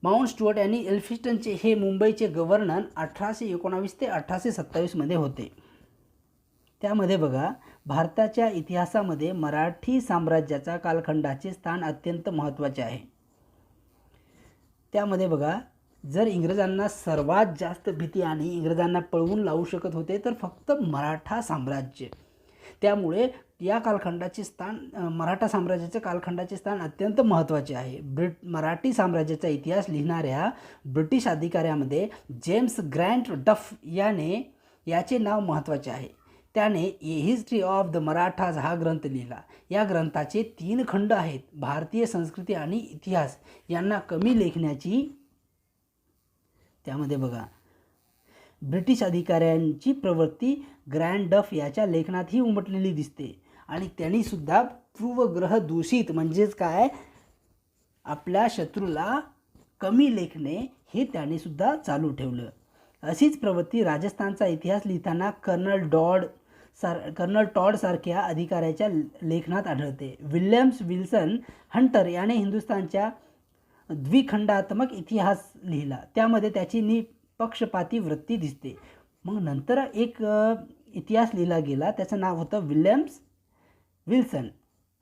Mount Stuart यांनी एल्फिन्स्टनचे हे मुंबईचे गव्हर्नर 1819 ते 1827 होते. त्यामध्ये बघा, भारताच्या इतिहासामध्ये मराठी साम्राज्याचा कालखंडाचे स्थान अत्यंत महत्त्वाचे आहे. त्यामध्ये बघा, जर इंग्रजांना सर्वात जास्त भीती आणि इंग्रजांना पळवून लावू शकत होते तर फक्त मराठा साम्राज्य. त्यामुळे या कालखंडाचे स्थान, मराठा साम्राज्याच्या कालखंडाचे स्थान अत्यंत महत्त्वाचे आहे. मराठी साम्राज्याचा इतिहास लिहिणाऱ्या ब्रिटिश अधिकाऱ्यामध्ये जेम्स ग्रँट डफ याने याचे नाव महत्त्वाचे आहे. त्याने ए हिस्ट्री ऑफ द मराठाज हा ग्रंथ लिहिला. या ग्रंथाचे 3 खंड आहेत. भारतीय संस्कृती आणि इतिहास यांना कमी लेखण्याची, त्यामध्ये बघा ब्रिटिश अधिकाऱ्यांची प्रवृत्ती ग्रँड डफ याच्या लेखनातही उमटलेली दिसते. आणि त्यांनी सुद्धा पूर्वग्रह दूषित म्हणजेच काय, आपल्या शत्रूला कमी लेखणे हे त्याने सुद्धा चालू ठेवलं. अशीच प्रवृत्ती राजस्थानचा इतिहास लिहिताना कर्नल टॉड सारख्या अधिकाऱ्याच्या लेखनात आढळते. विल्सन हंटर याने हिंदुस्थानच्या द्विखंडात्मक इतिहास लिहिला. त्यामध्ये त्याची निपक्षपाती वृत्ती दिसते. मग नंतर एक इतिहास लिहिला गेला, त्याचं नाव होतं विल्सन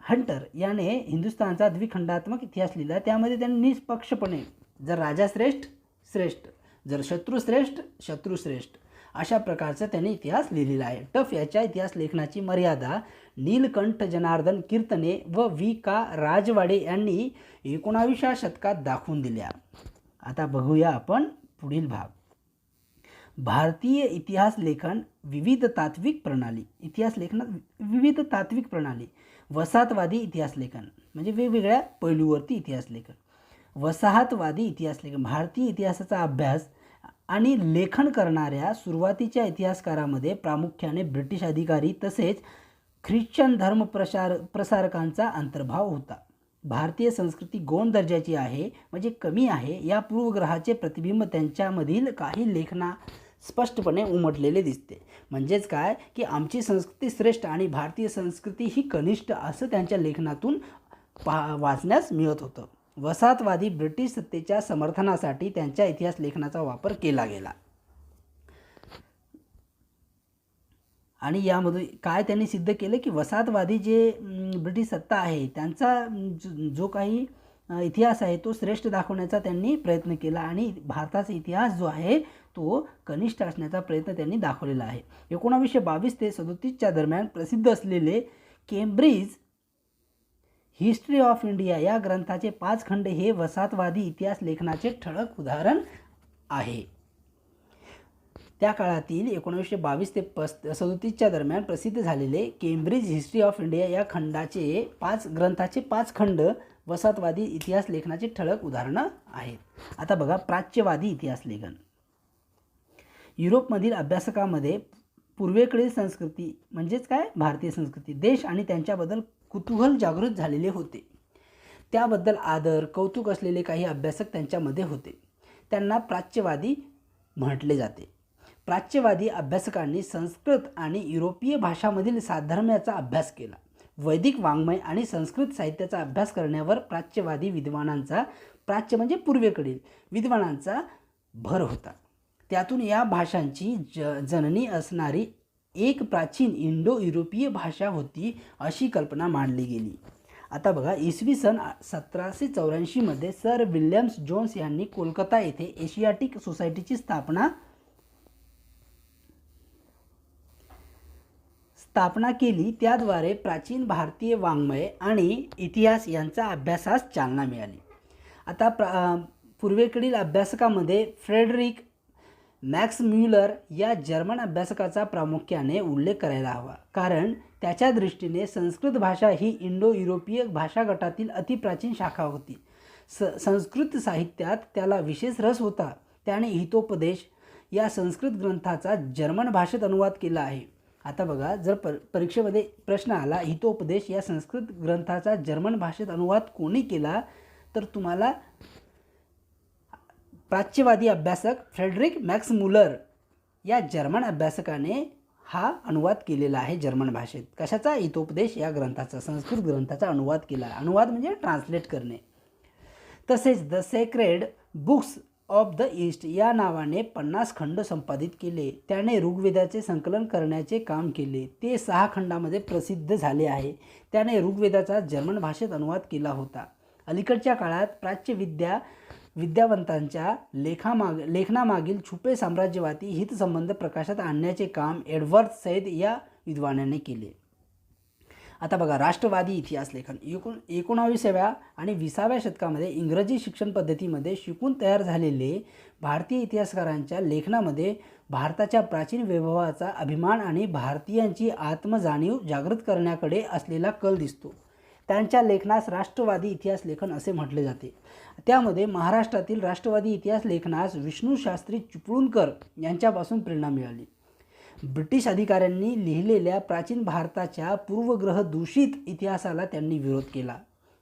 हंटर याने हिंदुस्थानचा द्विखंडात्मक इतिहास लिहिला. त्यामध्ये त्यांनी निष्पक्षपणे जर राजा श्रेष्ठ, जर शत्रू श्रेष्ठ अशा प्रकारचा त्यांनी इतिहास लिहिलेला आहे. टफ याच्या इतिहास लेखनाची मर्यादा नीलकंठ जनार्दन कीर्तने व V.K. राजवाडे यांनी 19व्या शतकात दाखवून दिल्या. आता बघूया आपण पुढील भाग. भारतीय इतिहास लेखन विविध तात्विक प्रणाली. इतिहास लेखनात विविध तात्विक प्रणाली. वसाहतवादी इतिहास लेखन म्हणजे वेगवेगळ्या पैलूवरती इतिहास लेखन. वसाहतवादी इतिहास लेखन भारतीय इतिहासाचा अभ्यास आणि लेखन करणाऱ्या सुरुवातीच्या इतिहासकारामध्ये प्रामुख्याने ब्रिटिश अधिकारी तसेच ख्रिश्चन धर्म प्रसारकांचा अंतर्भाव होता. भारतीय संस्कृती गौण दर्जाची आहे म्हणजे कमी आहे या पूर्वग्रहाचे प्रतिबिंब त्यांच्यामधील काही लेखना स्पष्टपणे उमटलेले दिसते. म्हणजेच काय की आमची संस्कृती श्रेष्ठ आणि भारतीय संस्कृती ही कनिष्ठ असं त्यांच्या लेखनातून वाचण्यास मिळत होतं. वसाहतवादी ब्रिटिश सत्तेच्या समर्थनासाठी त्यांच्या इतिहास लेखनाचा वापर केला गेला. आणि यामध्ये काय त्यांनी सिद्ध केलं की वसाहतवादी जे ब्रिटिश सत्ता आहे त्यांचा जो काही इतिहास आहे तो श्रेष्ठ दाखवण्याचा त्यांनी प्रयत्न केला आणि भारताचा इतिहास जो आहे तो कनिष्ठ असण्याचा प्रयत्न त्यांनी दाखवलेला आहे. 1922 ते 37च्या दरम्यान प्रसिद्ध असलेले केम्ब्रिज हिस्ट्री ऑफ इंडिया या ग्रंथाचे 5 खंड हे वसाहतवादी इतिहास लेखनाचे ठळक उदाहरण आहे. त्या काळातील 1922 ते 37च्या दरम्यान प्रसिद्ध झालेले केम्ब्रिज हिस्ट्री ऑफ इंडिया या ग्रंथाचे 5 खंड वसाहतवादी इतिहास लेखनाचे ठळक उदाहरणं आहेत. आता बघा प्राच्यवादी इतिहास लेखन. युरोपमधील अभ्यासकामध्ये पूर्वेकडील संस्कृती म्हणजेच काय भारतीय संस्कृती, देश आणि त्यांच्याबद्दल कुतूहल जागृत झालेले होते. त्याबद्दल आदर कौतुक असलेले काही अभ्यासक त्यांच्यामध्ये होते. त्यांना प्राच्यवादी म्हटले जाते. प्राच्यवादी अभ्यासकांनी संस्कृत आणि युरोपीय भाषांमधील साधर्म्याचा अभ्यास केला. वैदिक वाङ्मय आणि संस्कृत साहित्याचा अभ्यास करण्यावर प्राच्यवादी विद्वानांचा, प्राच्य म्हणजे पूर्वेकडील विद्वानांचा भर होता. त्यातून या भाषांची जननी असणारी एक प्राचीन इंडो युरोपीय भाषा होती अशी कल्पना मांडली गेली. आता बघा इसवी सन 1784 मध्ये सर विल्यम्स जोन्स यांनी कोलकाता येथे एशियाटिक सोसायटीची स्थापना केली. त्याद्वारे प्राचीन भारतीय वाङ्मय आणि इतिहास यांचा अभ्यासास चालना मिळाली. आता पूर्वेकडील अभ्यासकामध्ये फ्रेडरिक मॅक्स म्युलर या जर्मन अभ्यासकाचा प्रामुख्याने उल्लेख करायला हवा, कारण त्याच्या दृष्टीने संस्कृत भाषा ही इंडो युरोपीय भाषा गटातील अतिप्राचीन शाखा होती. संस्कृत साहित्यात त्याला विशेष रस होता. त्याने हितोपदेश या संस्कृत ग्रंथाचा जर्मन भाषेत अनुवाद केला आहे. आता बघा जर परीक्षेमध्ये प्रश्न आला हितोपदेश या संस्कृत ग्रंथाचा जर्मन भाषेत अनुवाद कोणी केला तर तुम्हाला प्राच्यवादी अभ्यासक फ्रेडरिक मॅक्स मुलर या जर्मन अभ्यासकाने हा अनुवाद केलेला आहे जर्मन भाषेत. कशाचा? हितोपदेश या ग्रंथाचा, संस्कृत ग्रंथाचा अनुवाद केला. अनुवाद म्हणजे ट्रान्सलेट करणे. तसेच the sacred books of the east या नावाने 50 खंड संपादित केले. त्याने ऋग्वेदाचे संकलन करण्याचे काम केले. ते 6 खंडामध्ये प्रसिद्ध झाले आहे. त्याने ऋग्वेदाचा जर्मन भाषेत अनुवाद केला होता. अलीकडच्या काळात प्राच्य विद्यावंतांच्या लेखनामागील छुपे साम्राज्यवादी हितसंबंध प्रकाशात आणण्याचे काम एडवर्ड सैद या विद्वानाने केले. आता बघा, राष्ट्रवादी इतिहास लेखन 19व्या आणि 20व्या शतकामध्ये इंग्रजी शिक्षण पद्धतीमध्ये शिकून तयार झालेले भारतीय इतिहासकारांच्या लेखनामध्ये भारताच्या प्राचीन वैभवाचा अभिमान आणि भारतीयांची आत्मजाणीव जागृत करण्याकडे असलेला कल दिसतो. त्यांच्या लेखनास राष्ट्रवादी इतिहास लेखन असे म्हटले जाते. त्यामध्ये महाराष्ट्रातील राष्ट्रवादी इतिहास लेखनास विष्णू शास्त्री चिपळूणकर यांच्यापासून प्रेरणा मिळाली. ब्रिटिश अधिकाऱ्यांनी लिहिलेल्या प्राचीन भारताच्या पूर्वग्रह दूषित इतिहासाला त्यांनी विरोध केला.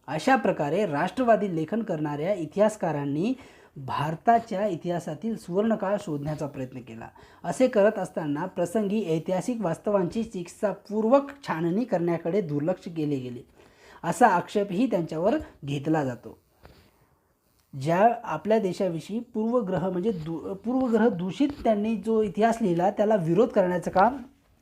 अशा प्रकारे राष्ट्रवादी लेखन करणाऱ्या इतिहासकारांनी भारताच्या इतिहासातील सुवर्णकाळ शोधण्याचा प्रयत्न केला. असे करत असताना प्रसंगी ऐतिहासिक वास्तवांची चिकित्सापूर्वक छाननी करण्याकडे दुर्लक्ष केले गेले, असा आक्षेपही त्यांच्यावर घेतला जातो. ज्या आपल्या देशाविषयी पूर्वग्रह दूषित त्यांनी जो इतिहास लिहिला त्याला विरोध करण्याचं काम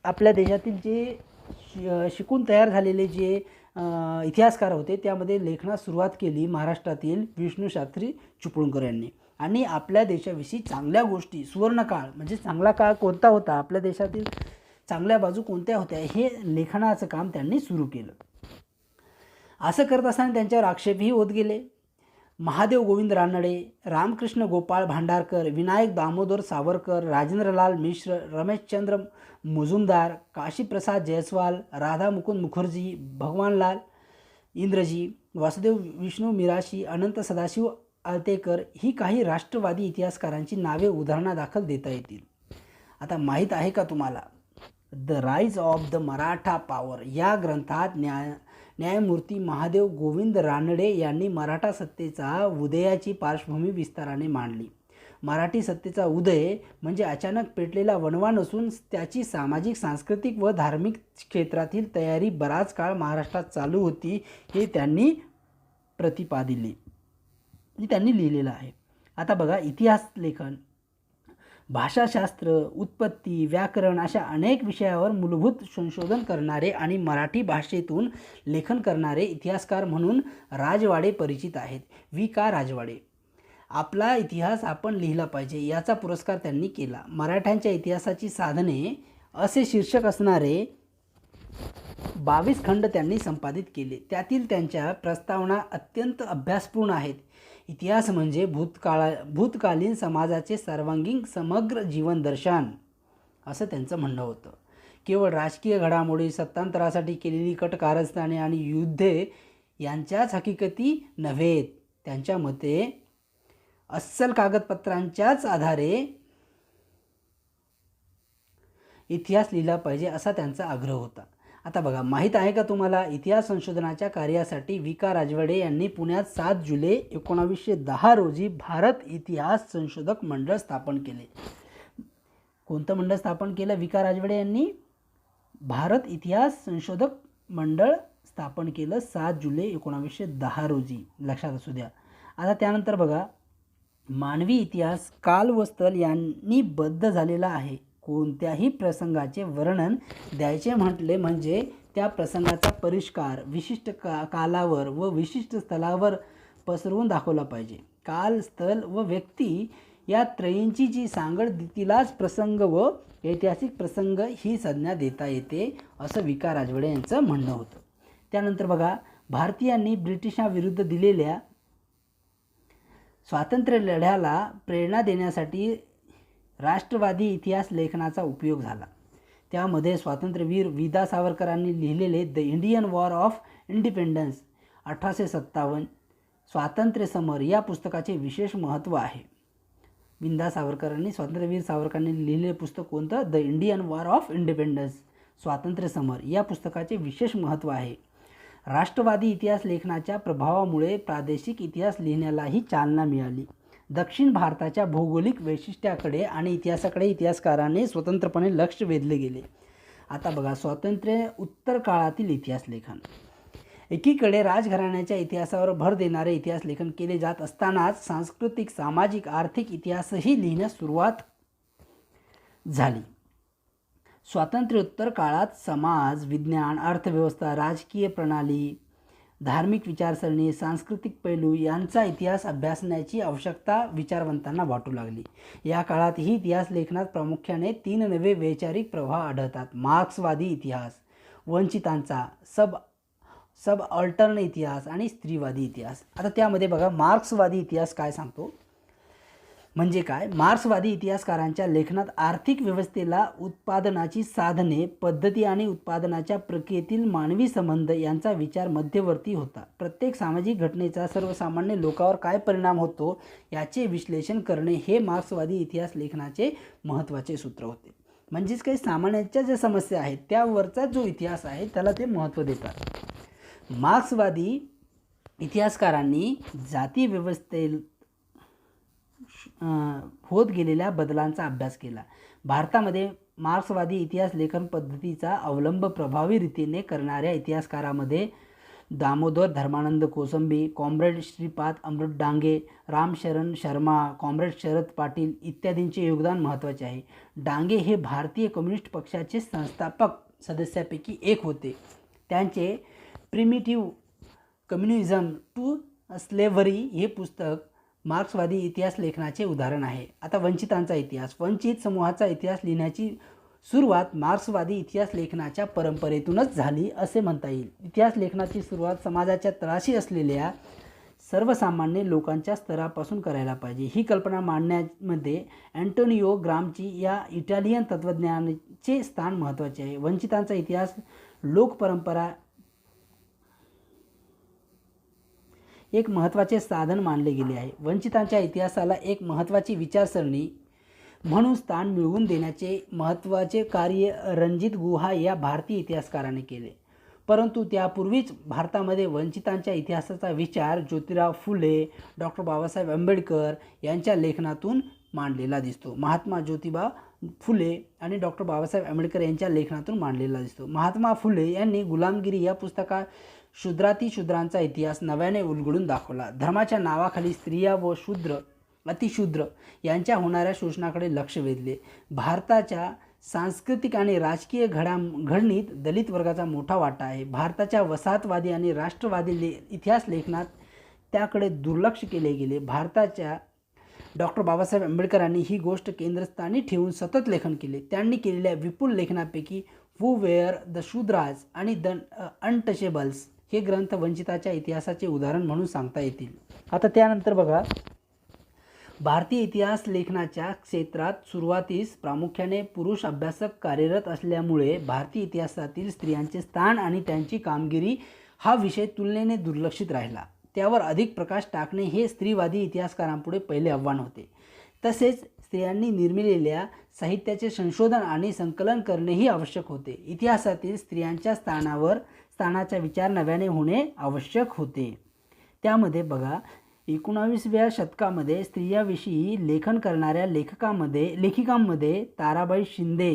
आपल्या देशातील जे शिकून तयार झालेले जे इतिहासकार होते त्यामध्ये लेखनास सुरुवात केली महाराष्ट्रातील विष्णू शास्त्री चिपळूणकर यांनी. आणि आपल्या देशाविषयी चांगल्या गोष्टी, सुवर्णकाळ म्हणजे चांगला काळ कोणता होता, आपल्या देशातील चांगल्या बाजू कोणत्या होत्या, हे लेखनाचं काम त्यांनी सुरू केलं. असं करत असताना त्यांच्यावर आक्षेपही होत गेले. महादेव गोविंद रानडे, रामकृष्ण गोपाळ भांडारकर, विनायक दामोदर सावरकर, राजेंद्रलाल मिश्र, रमेशचंद्र मुजुमदार, काशीप्रसाद जयस्वाल, राधा मुकुंद मुखर्जी, भगवानलाल इंद्रजी, वासुदेव विष्णू मिराशी, अनंत सदाशिव आळतेकर ही काही राष्ट्रवादी इतिहासकारांची नावे उदाहरणादाखल देता येतील. आता माहीत आहे का तुम्हाला, the rise of the Maratha power या ग्रंथात न्यायमूर्ती महादेव गोविंद रानडे यांनी मराठा सत्तेचा उदयाची पार्श्वभूमी विस्ताराने मांडली. मराठी सत्तेचा उदय म्हणजे अचानक पेटलेला वणवा नसून त्याची सामाजिक, सांस्कृतिक व धार्मिक क्षेत्रातील तयारी बराच काळ महाराष्ट्रात चालू होती, हे त्यांनी प्रतिपादिले, त्यांनी लिहिलेलं आहे. आता बघा, इतिहास लेखन भाषाशास्त्र, उत्पत्ती, व्याकरण अशा अनेक विषयावर मूलभूत संशोधन करणारे आणि मराठी भाषेतून लेखन करणारे इतिहासकार म्हणून राजवाडे परिचित आहेत. का. राजवाडे. आपला इतिहास आपण लिहिला पाहिजे याचा पुरस्कार त्यांनी केला. मराठ्यांच्या इतिहासाची साधने असे शीर्षक असणारे 22 खंड त्यांनी संपादित केले. त्यातील त्यांच्या प्रस्तावना अत्यंत अभ्यासपूर्ण आहेत. इतिहास म्हणजे भूतकालीन समाजाचे सर्वांगीण समग्र जीवन दर्शन, असं त्यांचं म्हणणं होतं. केवळ राजकीय घडामोडी, सत्तांतरासाठी केलेली कट कारस्थाने आणि युद्धे यांच्याच हकीकती नव्हेत. त्यांच्या मते अस्सल कागदपत्रांच्याच आधारे इतिहास लिहिला पाहिजे असा त्यांचा आग्रह होता. आता बघा, माहीत आहे का तुम्हाला, इतिहास संशोधनाच्या कार्यासाठी का. राजवाडे यांनी पुण्यात 7 जुलै 1910 रोजी भारत इतिहास संशोधक मंडळ स्थापन केले. कोणतं मंडळ स्थापन केलं? का. राजवाडे यांनी भारत इतिहास संशोधक मंडळ स्थापन केलं 7 जुलै 1910 रोजी, लक्षात असू द्या. आता त्यानंतर बघा, मानवी इतिहास काल व स्थल यांनी बद्ध झालेला आहे. कोणत्याही प्रसंगाचे वर्णन द्यायचे म्हटले म्हणजे त्या प्रसंगाचा परिष्कार विशिष्ट कालावर व विशिष्ट स्थलावर पसरवून दाखवला पाहिजे. काल, स्थल व व्यक्ती या त्रयींची जी सांगड तिलाच प्रसंग व ऐतिहासिक प्रसंग ही संज्ञा देता येते, असं का. राजवाडे यांचं म्हणणं होतं. त्यानंतर बघा, भारतीयांनी ब्रिटिशांविरुद्ध दिलेल्या स्वातंत्र्य लढ्याला प्रेरणा देण्यासाठी राष्ट्रवादी इतिहास लेखनाचा उपयोग झाला. त्यामध्ये स्वातंत्र्यवीर वि. सावरकरांनी लिहिलेले the Indian war of independence 1857 स्वातंत्र्य समर या पुस्तकाचे विशेष महत्त्व आहे. स्वातंत्र्यवीर सावरकरांनी लिहिलेले पुस्तक कोणतं? The Indian war of independence स्वातंत्र्य समर या पुस्तकाचे विशेष महत्त्व आहे. राष्ट्रवादी इतिहास लेखनाच्या प्रभावामुळे प्रादेशिक इतिहास लिहिण्यालाही चालना मिळाली. दक्षिण भारताच्या भौगोलिक वैशिष्ट्याकडे आणि इतिहासाकडे इतिहासकारांनी स्वतंत्रपणे लक्ष वेधले गेले. आता बघा, स्वातंत्र्य उत्तर काळातील इतिहास लेखन. एकीकडे राजघराण्याच्या इतिहासावर भर देणारे इतिहास लेखन केले जात असतानाच सांस्कृतिक, सामाजिक, आर्थिक इतिहासही लिहिण्यास सुरुवात झाली. स्वातंत्र्योत्तर काळात समाज, विज्ञान, अर्थव्यवस्था, राजकीय प्रणाली, धार्मिक विचारसरणी, सांस्कृतिक पैलू यांचा इतिहास अभ्यासण्याची आवश्यकता विचारवंतांना वाटू लागली. या काळातही इतिहास लेखनात प्रामुख्याने 3 नवे वैचारिक प्रवाह आढळतात. मार्क्सवादी इतिहास, वंचितांचा, सब सब अल्टर्न इतिहास आणि स्त्रीवादी इतिहास. आता त्यामध्ये बघा मार्क्सवादी इतिहास काय सांगतो म्हणजे काय. मार्क्सवादी इतिहासकारांच्या लेखनात आर्थिक व्यवस्थेला उत्पादनाची साधने, पद्धती आणि उत्पादनाच्या प्रक्रियेतील मानवी संबंध यांचा विचार मध्यवर्ती होता. प्रत्येक सामाजिक घटनेचा सर्वसामान्य लोकांवर काय परिणाम होतो याचे विश्लेषण करणे हे मार्क्सवादी इतिहास लेखनाचे महत्त्वाचे सूत्र होते. म्हणजेच काही सामान्यांच्या ज्या समस्या आहेत त्यावरचा जो इतिहास आहे त्याला ते महत्त्व देतात. मार्क्सवादी इतिहासकारांनी जाती व्यवस्थेत होत गेलेल्या बदलांचा अभ्यास केला. भारतामध्ये मार्क्सवादी इतिहास लेखन पद्धतीचा अवलंब प्रभावी रीतीने करणाऱ्या इतिहासकारामध्ये दामोदर धर्मानंद कोसंबी, कॉम्रेड श्रीपाद अमृत डांगे, रामशरण शर्मा, कॉम्रेड शरद पाटील इत्यादींचे योगदान महत्त्वाचे आहे. डांगे हे भारतीय कम्युनिस्ट पक्षाचे संस्थापक सदस्यापैकी एक होते. त्यांचे प्रिमिटिव्ह कम्युनिझम टू स्लेव्हरी हे पुस्तक मार्क्सवादी इतिहास लेखनाचे उदाहरण आहे. आता वंचितांचा इतिहास. वंचित समूहाचा इतिहास लिहिण्याची सुरुवात मार्क्सवादी इतिहास लेखनाच्या परंपरेतूनच झाली असे म्हणता येईल. इतिहास लेखनाची सुरुवात समाजाच्या तळाशी असलेल्या सर्वसामान्य लोकांच्या स्तरापासून करायला पाहिजे. ही कल्पना मांडण्यामध्ये अँटोनियो ग्रामची या इटालियन तत्त्वज्ञानाचे स्थान महत्त्वाचे आहे. वंचितांचा इतिहास लोकपरंपरा एक महत्त्वाचे साधन मानले गेले आहे. वंचितांच्या इतिहासाला एक महत्त्वाची विचारसरणी म्हणून स्थान मिळवून देण्याचे महत्त्वाचे कार्य रणजित गुहा या भारतीय इतिहासकाराने केले. परंतु त्यापूर्वीच भारतामध्ये वंचितांच्या इतिहासाचा विचार ज्योतिराव फुले, डॉक्टर बाबासाहेब आंबेडकर यांच्या लेखनातून मांडलेला दिसतो. महात्मा ज्योतिबा फुले आणि डॉक्टर बाबासाहेब आंबेडकर यांच्या लेखनातून मांडलेला दिसतो. महात्मा फुले यांनी गुलामगिरी या पुस्तकात शूद्रांचा इतिहास नव्याने उलगडून दाखवला. धर्माच्या नावाखाली स्त्रिया व अतिशूद्र यांच्या होणाऱ्या शोषणाकडे लक्ष वेधले. भारताच्या सांस्कृतिक आणि राजकीय घडणीत दलित वर्गाचा मोठा वाटा आहे. भारताच्या वसाहतवादी आणि राष्ट्रवादी इतिहास लेखनात त्याकडे दुर्लक्ष केले गेले. भारताच्या डॉक्टर बाबासाहेब आंबेडकरांनी ही गोष्ट केंद्रस्थानी ठेवून सतत लेखन केले. त्यांनी केलेल्या विपुल लेखनापैकी हू वेअर द शूद्राज आणि द अनटचेबल्स हे ग्रंथ वंचिताच्या इतिहासाचे उदाहरण म्हणून सांगता येतील. आता त्यानंतर बघा भारतीय इतिहास लेखनाच्या क्षेत्रात सुरुवातीस प्रामुख्याने पुरुष अभ्यासक कार्यरत असल्यामुळे भारतीय इतिहासातील स्त्रियांचे स्थान आणि त्यांची कामगिरी हा विषय तुलनेने दुर्लक्षित राहिला. त्यावर अधिक प्रकाश टाकणे हे स्त्रीवादी इतिहासकारांपुढे पहिले आव्हान होते. तसेच स्त्रियांनी निर्मिलेल्या साहित्याचे संशोधन आणि संकलन करणेही आवश्यक होते. इतिहासातील स्त्रियांच्या स्थानाचा विचार नव्याने होणे आवश्यक होते. त्यामध्ये बघा 19व्या शतकामध्ये स्त्रियाविषयी लेखन करणाऱ्या लेखिकांमध्ये ताराबाई शिंदे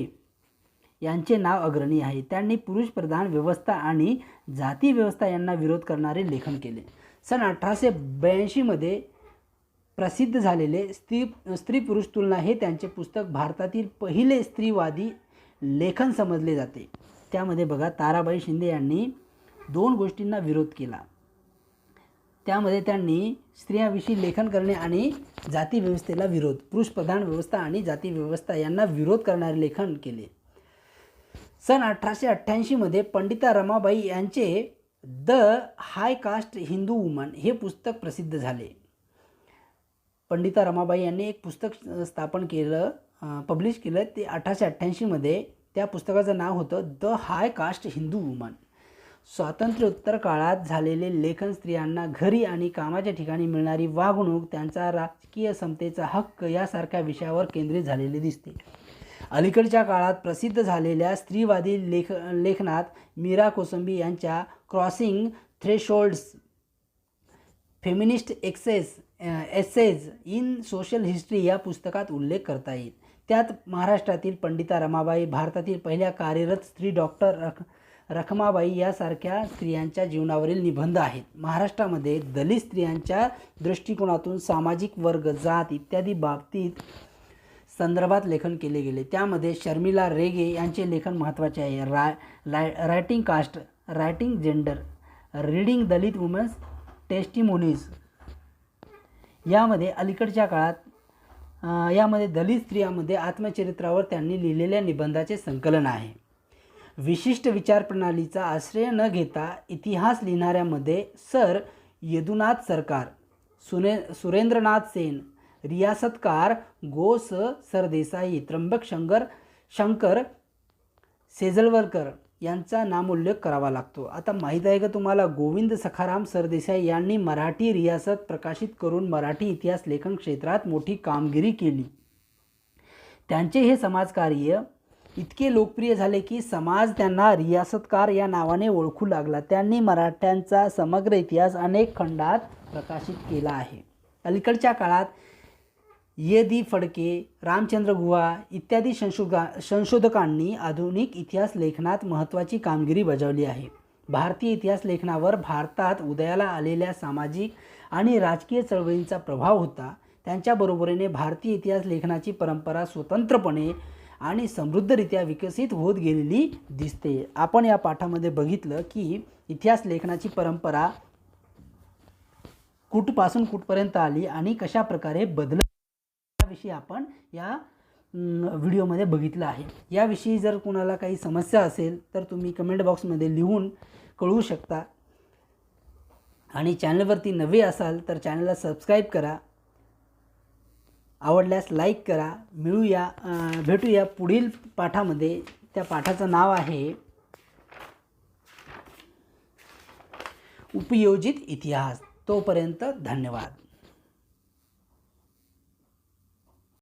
यांचे नाव अग्रणी आहे. त्यांनी पुरुषप्रधान व्यवस्था आणि जाती व्यवस्था यांना विरोध करणारे लेखन केले. सन 1882 प्रसिद्ध झालेले स्त्री पुरुष तुलना हे त्यांचे पुस्तक भारतातील पहिले स्त्रीवादी लेखन समजले जाते. त्यामध्ये बघा ताराबाई शिंदे यांनी 2 गोष्टींना विरोध केला. त्यामध्ये त्यांनी स्त्रियांविषयी लेखन करणे आणि जाती व्यवस्थेला विरोध, पुरुषप्रधान व्यवस्था आणि जाती व्यवस्था यांना विरोध करणारे लेखन केले. सन 1888 पंडिता रमाबाई यांचे the high caste Hindu woman हे पुस्तक प्रसिद्ध झाले. पंडिता रमाबाई यांनी एक पुस्तक पब्लिश केलं ते 1888 त्या पुस्तकाचं नाव होतं the high caste Hindu woman. स्वातंत्र्योत्तर काळात झालेले लेखन स्त्रियांना घरी आणि कामाच्या ठिकाणी मिळणारी वागणूक, त्यांचा राजकीय समतेचा हक्क यासारख्या विषयावर केंद्रित झालेले दिसते. अलीकडच्या काळात प्रसिद्ध झालेल्या स्त्रीवादी लेखनात मीरा कोसंबी यांच्या crossing thresholds, feminist ages in social history या पुस्तकात उल्लेख करता येईल. त्यात महाराष्ट्रातील पंडिता रमाबाई, भारतातील पहिल्या कार्यरत स्त्री डॉक्टर रखमाबाई यासारख्या स्त्रियांच्या जीवनावरील निबंध आहेत. महाराष्ट्रामध्ये दलित स्त्रियांच्या दृष्टिकोनातून सामाजिक वर्ग, जात इत्यादी बाबतीत संदर्भात लेखन केले गेले. त्यामध्ये शर्मिला रेगे यांचे लेखन महत्त्वाचे आहे. Writing caste, writing gender, reading Dalit women's testimonies यामध्ये अलीकडच्या काळात यामध्ये दलित स्त्रियांमध्ये आत्मचरित्रावर त्यांनी लिहिलेल्या निबंधाचे संकलन आहे. विशिष्ट विचारप्रणालीचा आश्रय न घेता इतिहास लिहिणाऱ्यामध्ये सर यदुनाथ सरकार, सुरेंद्रनाथ सेन, रियासतकार गो. स. सरदेसाई, त्र्यंबक शंकर सेजलवरकर यांचा नामोल्लेख करावा लागतो. आता माहीत आहे का तुम्हाला, गोविंद सखाराम सरदेसाई यांनी मराठी रियासत प्रकाशित करून मराठी इतिहास लेखन क्षेत्रात मोठी कामगिरी केली. त्यांचे हे समाजकार्य इतके लोकप्रिय झाले की समाज त्यांना रियासतकार या नावाने ओळखू लागला. त्यांनी मराठ्यांचा समग्र इतिहास अनेक खंडात प्रकाशित केला आहे. अलीकडच्या काळात ये. फडके, रामचंद्र गुहा इत्यादी संशोधकांनी आधुनिक इतिहास लेखनात महत्त्वाची कामगिरी बजावली आहे. भारतीय इतिहास लेखनावर भारतात उदयाला आलेल्या सामाजिक आणि राजकीय चळवळींचा प्रभाव होता. त्यांच्याबरोबरीने भारतीय इतिहास लेखनाची परंपरा स्वतंत्रपणे आणि समृद्धरित्या विकसित होत गेलेली दिसते. आपण या पाठामध्ये बघितलं की इतिहास लेखनाची परंपरा कुठपासून कुठपर्यंत आली आणि कशा प्रकारे बदलत याविषयी आपण या व्हिडिओमध्ये बघितलं आहे. याविषयी जर कोणाला काही समस्या असेल तर तुम्ही कमेंट बॉक्समध्ये लिहून कळवू शकता. आणि चॅनलवरती नवे असाल तर चॅनलला सबस्क्राईब करा. आवडल्यास लाईक करा. भेटूया पुढील पाठामध्ये. त्या पाठाचं नाव आहे उपयोजित इतिहास. तोपर्यंत धन्यवाद.